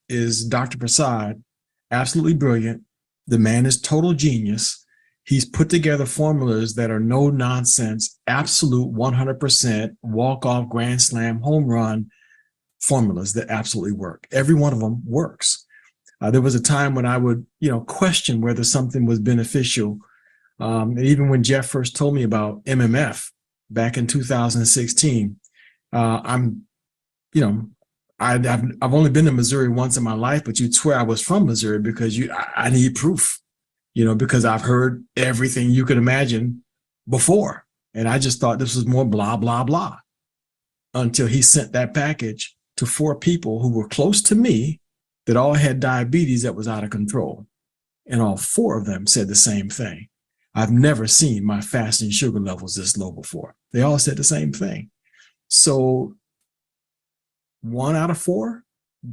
Dr. Prasad. Absolutely brilliant. The man is total genius. He's put together formulas that are no nonsense, absolute 100% walk-off, grand slam, home run formulas that absolutely work. Every one of them works. There was a time when I would, question whether something was beneficial. And even when Jeff first told me about MMF back in 2016, I've only been to Missouri once in my life, but you'd swear I was from Missouri because I need proof, because I've heard everything you could imagine before. And I just thought this was more blah, blah, blah until he sent that package to 4 people who were close to me that all had diabetes that was out of control. And all 4 of them said the same thing. I've never seen my fasting sugar levels this low before. They all said the same thing. So 1 out of 4,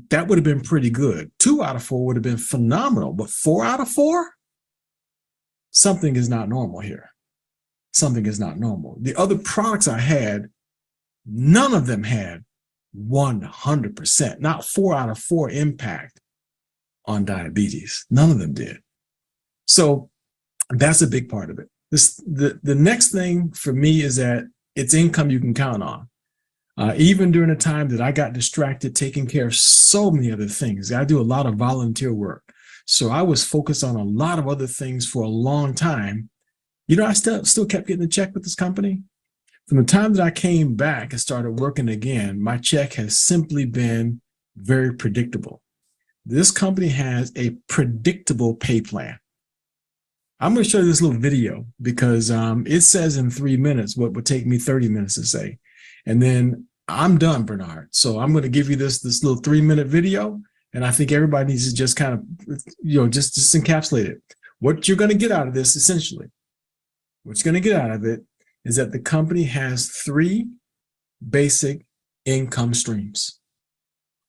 that would have been pretty good. 2 out of 4 would have been phenomenal, but 4 out of 4, something is not normal here. Something is not normal. The other products I had, none of them had 100%, not 4 out of 4 impact on diabetes. None of them did. So that's a big part of it. The next thing for me is that it's income you can count on. Even during the time that I got distracted taking care of so many other things. I do a lot of volunteer work. So I was focused on a lot of other things for a long time. I still kept getting a check with this company. From the time that I came back and started working again, my check has simply been very predictable. This company has a predictable pay plan. I'm going to show you this little video because it says in 3 minutes what would take me 30 minutes to say. And then I'm done, Bernard. So I'm going to give you this little 3-minute video. And I think everybody needs to just kind of, just encapsulate it. What you're going to get out of this, essentially, what you're going to get out of it is that the company has 3 basic income streams.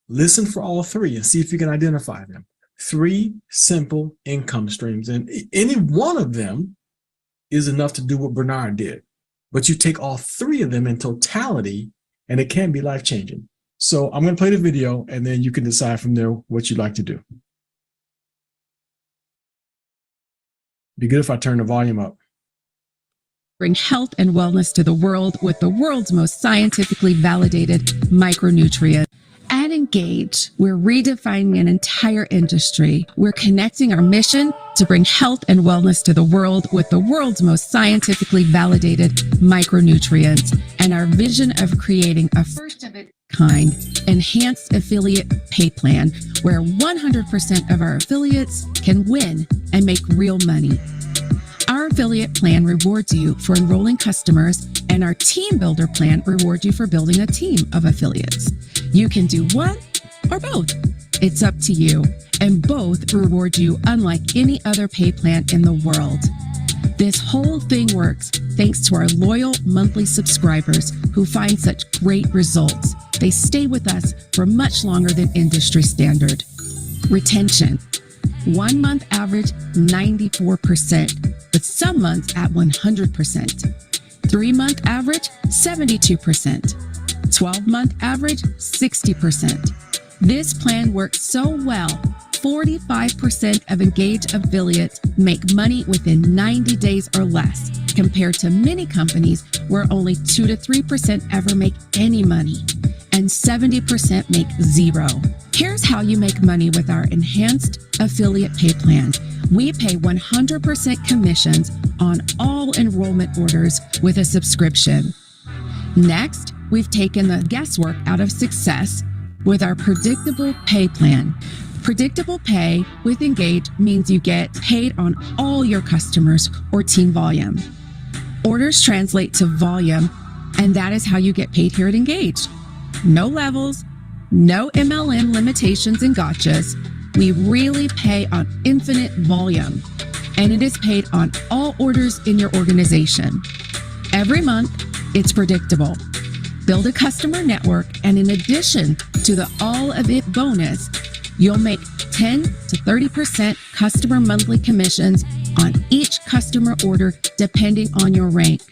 Listen for all 3 and see if you can identify them. 3 simple income streams. And any one of them is enough to do what Bernard did. But you take all 3 of them in totality, and it can be life-changing. So I'm going to play the video, and then you can decide from there what you'd like to do. Be good if I turn the volume up. Bring health and wellness to the world with the world's most scientifically validated micronutrient. At Engage, we're redefining an entire industry. We're connecting our mission to bring health and wellness to the world with the world's most scientifically validated micronutrients, and our vision of creating a first-of-its-kind enhanced affiliate pay plan where 100% of our affiliates can win and make real money. Our affiliate plan rewards you for enrolling customers, and our team builder plan rewards you for building a team of affiliates. You can do one or both. It's up to you, and both reward you unlike any other pay plan in the world. This whole thing works thanks to our loyal monthly subscribers who find such great results. They stay with us for much longer than industry standard. Retention. 1 month average 94%, with some months at 100%. 3 month average 72%. 12-month average 60%. This plan works so well, 45% of engaged affiliates make money within 90 days or less, compared to many companies where only 2 to 3% ever make any money, and 70% make zero. Here's how you make money with our enhanced affiliate pay plans. We pay 100% commissions on all enrollment orders with a subscription. Next, we've taken the guesswork out of success with our predictable pay plan. Predictable pay with Engage means you get paid on all your customers or team volume. Orders translate to volume, and that is how you get paid here at Engage. No levels, no MLM limitations and gotchas. We really pay on infinite volume, and it is paid on all orders in your organization. Every month, it's predictable. Build a customer network, and in addition to the all of it bonus, you'll make 10 to 30% customer monthly commissions on each customer order, depending on your rank.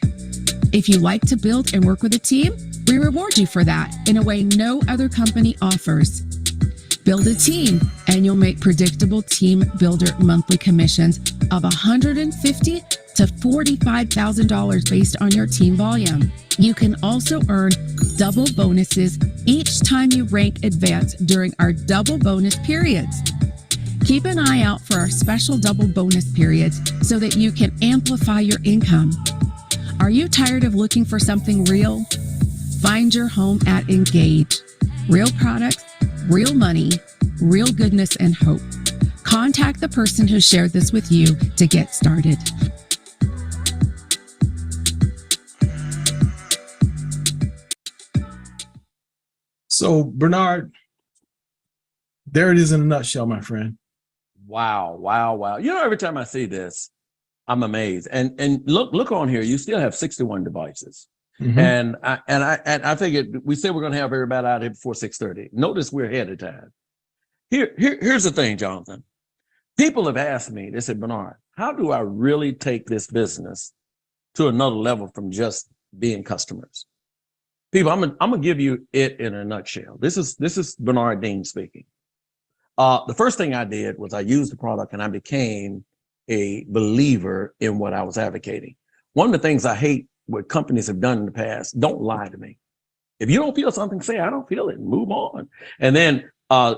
If you like to build and work with a team, we reward you for that in a way no other company offers. Build a team, and you'll make predictable team builder monthly commissions of $150,000 to $45,000 based on your team volume. You can also earn double bonuses each time you rank advanced during our double bonus periods. Keep an eye out for our special double bonus periods so that you can amplify your income. Are you tired of looking for something real? Find your home at Engage. Real products, real money, real goodness and hope. Contact the person who shared this with you to get started. So, Bernard, there it is in a nutshell, my friend. Wow, wow, wow. You know, every time I see this, I'm amazed. And look on here, you still have 61 devices. Mm-hmm. And I figured we said we're going to have everybody out here before 6:30. Notice we're ahead of time. Here's the thing, Jonathan. People have asked me, they said, Bernard, how do I really take this business to another level from just being customers? People, I'm gonna give you it in a nutshell. This is Bernard Dean speaking. The first thing I did was I used the product and I became a believer in what I was advocating. One of the things I hate what companies have done in the past, don't lie to me. If you don't feel something, say, I don't feel it, and move on. And then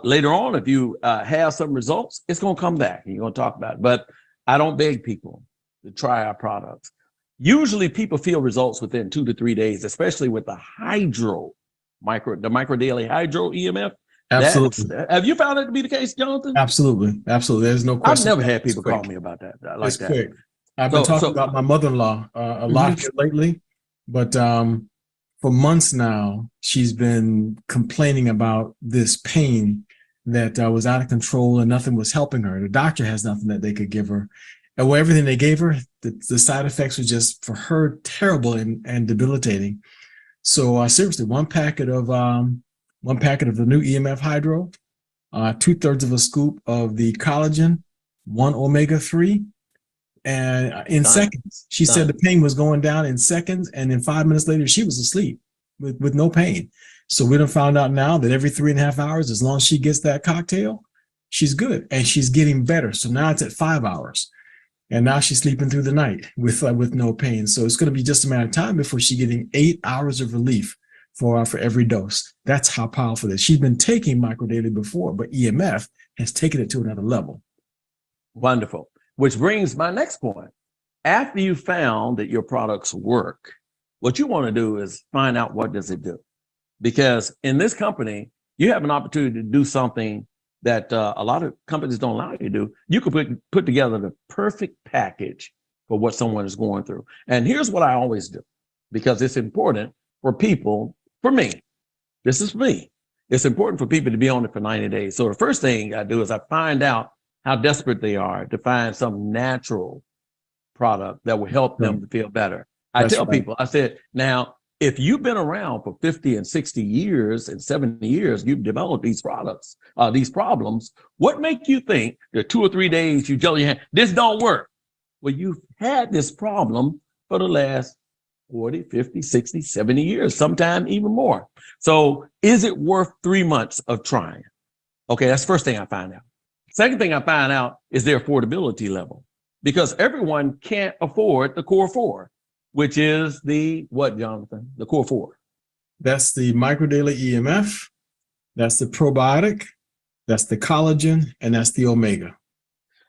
later on, if you have some results, it's going to come back and you're going to talk about it. But I don't beg people to try our products. Usually people feel results within 2 to 3 days, especially with the micro daily hydro EMF. Absolutely. Have you found that to be the case, Jonathan? Absolutely. Absolutely. There's no question. I've never had people call me about that. Like it's that. Quick. I've been talking about my mother-in-law a lot here lately, but for months now, she's been complaining about this pain that was out of control and nothing was helping her. The doctor has nothing that they could give her. And everything they gave her, the side effects were just, for her, terrible and debilitating. So seriously, one packet of the new EMF Hydro, 2/3 of a scoop of the collagen, 1 omega-3, and in seconds. She said the pain was going down in seconds, and then 5 minutes later, she was asleep with no pain. So we done found out now that every 3.5 hours, as long as she gets that cocktail, she's good, and she's getting better. So now it's at 5 hours. And now she's sleeping through the night with no pain. So it's going to be just a matter of time before she's getting 8 hours of relief for every dose. That's how powerful it is. She's been taking microdaily before, but EMF has taken it to another level. Wonderful. Which brings my next point. After you found that your products work, what you want to do is find out what does it do. Because in this company, you have an opportunity to do something that a lot of companies don't allow you to do. You could put together the perfect package for what someone is going through. And here's what I always do, because it's important for people, for me, this is me. It's important for people to be on it for 90 days. So the first thing I do is I find out how desperate they are to find some natural product that will help them to feel better. I tell people, I said, now, if you've been around for 50 and 60 years and 70 years, you've developed these products, these problems, what make you think that 2 or 3 days you gel your hand, this don't work? Well, you've had this problem for the last 40, 50, 60, 70 years, sometime even more. So is it worth 3 months of trying? Okay, that's the first thing I find out. Second thing I find out is their affordability level, because everyone can't afford the Core 4, which is the what, Jonathan? The Core 4. That's the microdaily EMF. That's the probiotic. That's the collagen, and that's the omega.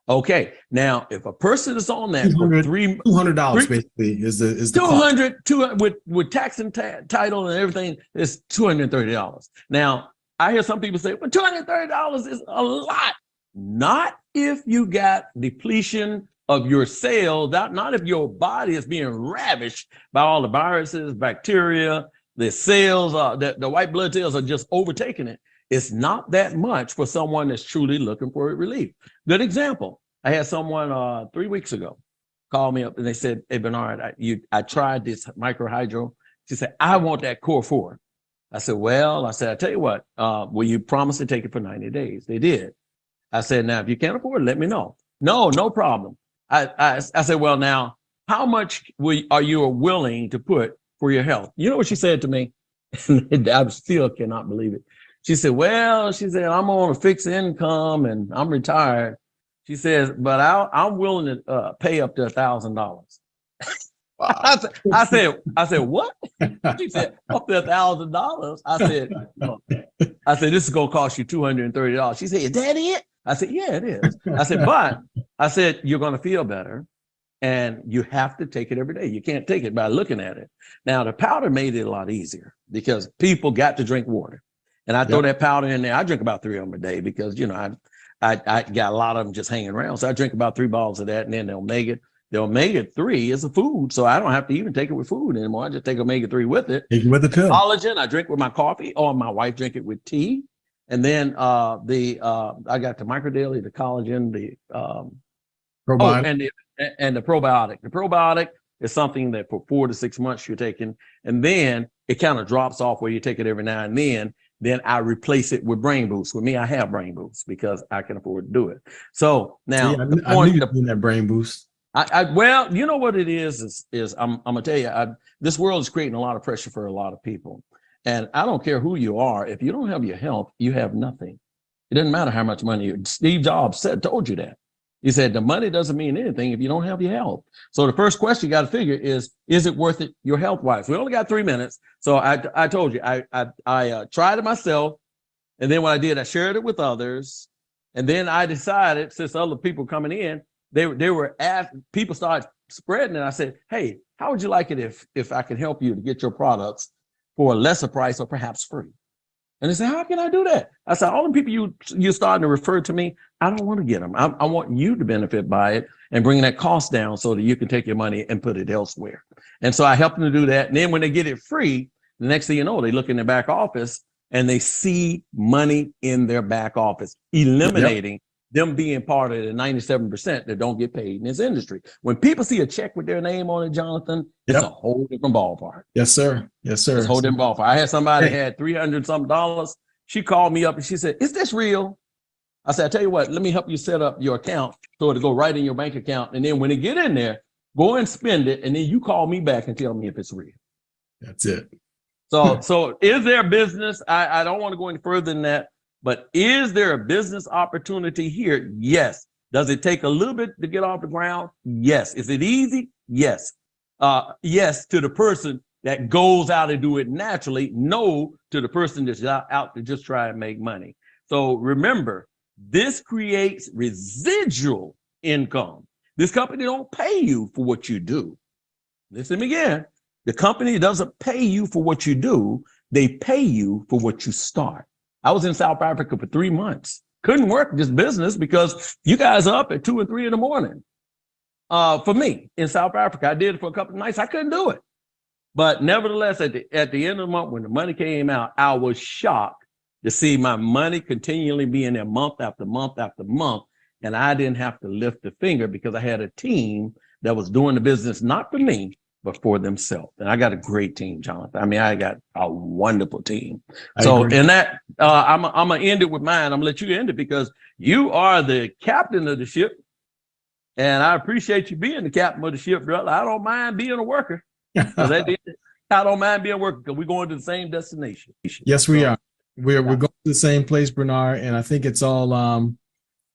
Okay, now if a person is on that for $200 basically is the 200 with tax and title and everything, it's $230. Now I hear some people say, well, $230 is a lot. Not if you got depletion of your cells, not if your body is being ravished by all the viruses, bacteria, the cells, the white blood cells are just overtaking it. It's not that much for someone that's truly looking for relief. Good example. I had someone 3 weeks ago call me up and they said, hey, Bernard, I tried this microhydro. She said, I want that Core 4. I said, I tell you what, will you promise to take it for 90 days? They did. I said, now, if you can't afford it, let me know. No problem. I said, well, now, how much are you willing to put for your health? You know what she said to me? I still cannot believe it. She said, I'm on a fixed income and I'm retired. She says, but I'm willing to pay up to $1,000. Wow. I said, what? She said, up to $1,000. I said, this is going to cost you $230. She said, is that it? I said, yeah, it is. I said, you're going to feel better and you have to take it every day. You can't take it by looking at it. Now, the powder made it a lot easier because people got to drink water. And I throw that powder in there. I drink about 3 of them a day because, I got a lot of them just hanging around. So I drink about 3 bottles of that. And then the omega-3 is a food. So I don't have to even take it with food anymore. I just take omega-3 with it. Take it with the pill. Collagen, I drink with my coffee, or my wife drink it with tea. And then I got the microdaily, the collagen, the probiotic. And the probiotic. The probiotic is something that for 4 to 6 months you're taking, and then it kind of drops off where you take it every now and then. Then I replace it with Brain Boost. With me, I have Brain Boost because I can afford to do it. So now I knew you doing that Brain Boost. Well, you know what it is I'm gonna tell you, this world is creating a lot of pressure for a lot of people. And I don't care who you are. If you don't have your health, you have nothing. It doesn't matter how much money Steve Jobs told you that. He said, the money doesn't mean anything if you don't have your health. So the first question you got to figure is it worth it your health wise? We only got 3 minutes. So I told you, I tried it myself. And then what I did, I shared it with others. And then I decided, since other people coming in, they were asked, people started spreading it. I said, hey, how would you like it if I can help you to get your products for a lesser price or perhaps free? And they said, how can I do that? I said, all the people you're starting to refer to me, I don't want to get them. I want you to benefit by it and bring that cost down so that you can take your money and put it elsewhere. And so I help them to do that. And then when they get it free, the next thing you know, they look in their back office and they see money in their back office, eliminating them being part of the 97% that don't get paid in this industry. When people see a check with their name on it, Jonathan, it's a whole different ballpark. Yes, sir. Yes, sir. It's a whole different ballpark. I had somebody had $300 something. She called me up and she said, is this real? I said, I tell you what, let me help you set up your account so it'll go right in your bank account. And then when it get in there, go and spend it. And then you call me back and tell me if it's real. That's it. So is there a business? I don't want to go any further than that. But is there a business opportunity here? Yes. Does it take a little bit to get off the ground? Yes. Is it easy? Yes. Yes to the person that goes out and do it naturally. No to the person that's out to just try and make money. So remember, this creates residual income. This company don't pay you for what you do. Listen again. The company doesn't pay you for what you do. They pay you for what you start. I was in South Africa for 3 months. Couldn't work this business because you guys are up at 2 and 3 in the morning. For me in South Africa, I did it for a couple of nights. I couldn't do it. But nevertheless, at the end of the month, when the money came out, I was shocked to see my money continually being there month after month after month. And I didn't have to lift a finger because I had a team that was doing the business, not for me, but for themselves. And I got a great team, Jonathan. I mean, I got a wonderful team. So in that, I'm going to end it with mine. I'm going to let you end it because you are the captain of the ship. And I appreciate you being the captain of the ship, brother. I don't mind being a worker. I don't mind being a worker because we're going to the same destination. Yes, we are. We're going to the same place, Bernard. And I think it's all,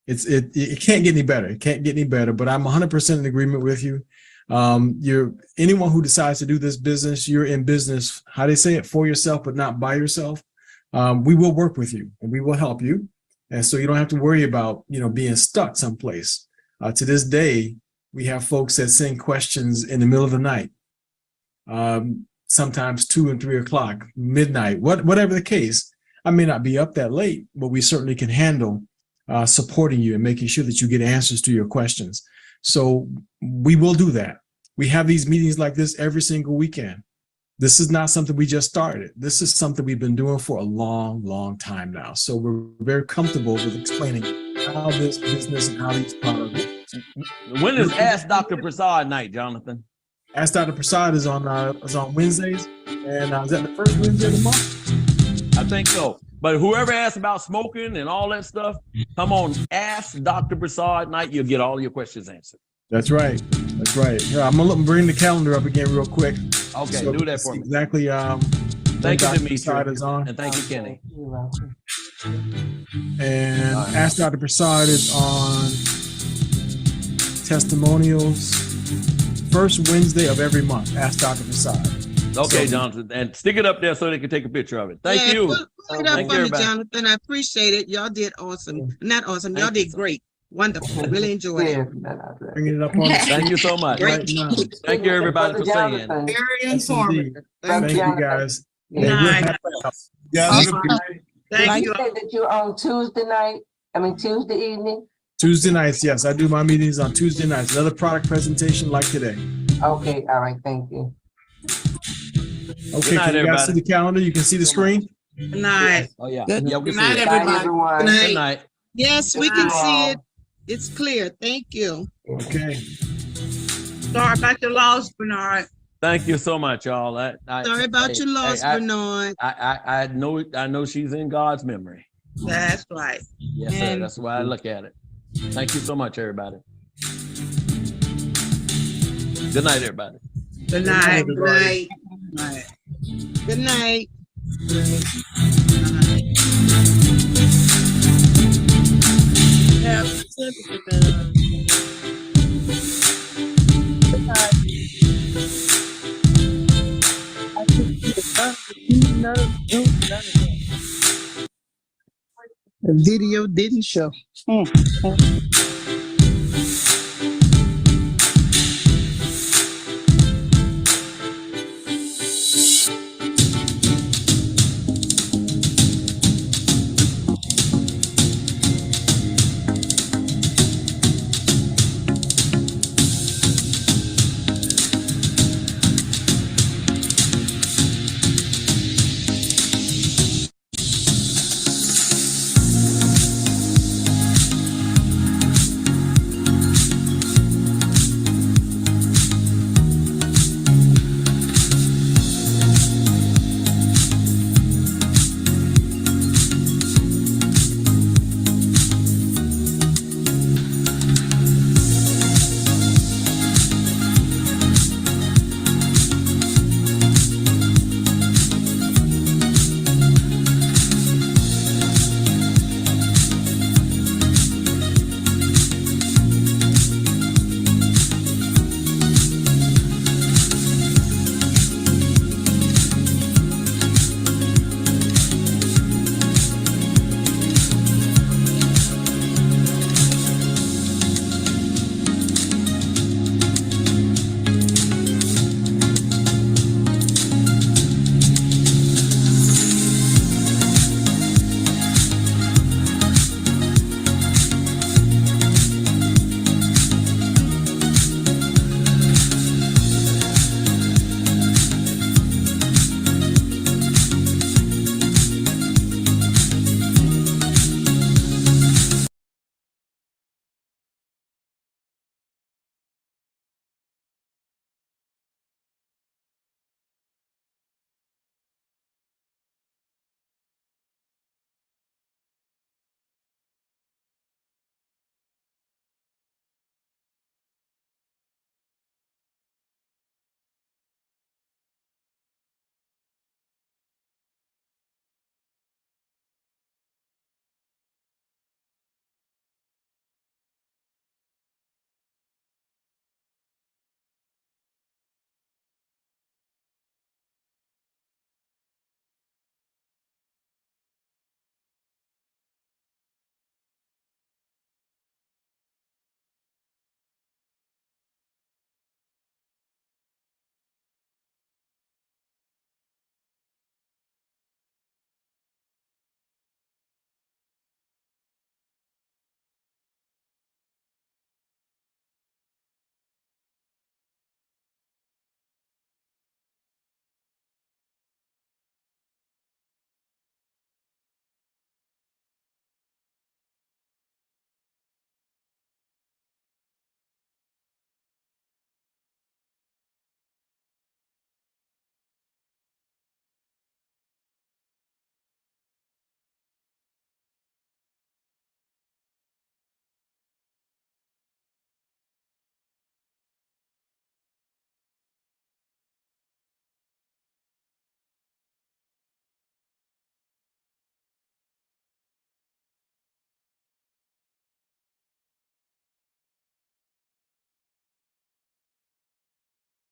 it can't get any better. It can't get any better, but I'm 100% in agreement with you. Anyone who decides to do this business, you're in business, how they say it, for yourself, but not by yourself. We will work with you and we will help you. And so you don't have to worry about, being stuck someplace. To this day, we have folks that send questions in the middle of the night, sometimes 2 and 3 o'clock, midnight, whatever the case. I may not be up that late, but we certainly can handle supporting you and making sure that you get answers to your questions. So we will do that. We have these meetings like this every single weekend. This is not something we just started. This is something we've been doing for a long, long time now. So we're very comfortable with explaining how this business and how these products. When is Ask Dr. Prasad night, Jonathan? Ask Dr. Prasad is on Wednesdays, and is that the first Wednesday of the month? I think so. But whoever asks about smoking and all that stuff, come on, Ask Dr. Prasad night. You'll get all your questions answered. That's right. That's right. Yeah, I'm gonna bring the calendar up again real quick. Okay, so do that for me. Exactly. Thank you, Dimitri. Is on. And thank you, Kenny. You're welcome. And Ask Dr. Prasad is on Testimonials, first Wednesday of every month. Ask Dr. Prasad. Okay, Jonathan, and stick it up there so they can take a picture of it. Thank you. Put it up for me, Jonathan. I appreciate it. Y'all did awesome. Not awesome. Y'all did great. Wonderful. Really enjoyed it. Bringing it up on. Thank you so much. Great. Thank you, everybody, for saying. Very informative. Thank you, guys. Good night. Thank you. That you're on Tuesday evening? Tuesday nights, yes. I do my meetings on Tuesday nights. Another product presentation like today. Okay, all right, thank you. Okay, can you guys see the calendar? You can see the screen? Good night. Oh, yeah. Good Yeah, we night, see it. everybody. Good night. Yes, we can see it. It's clear. Thank you. Okay. Sorry about your loss, Bernard. Thank you so much, y'all. Sorry about your loss, Bernard. I know she's in God's memory. That's right. Yes, sir. That's why I look at it. Thank you so much, everybody. Good night, everybody. Good night. Good night. Good night. The video didn't show.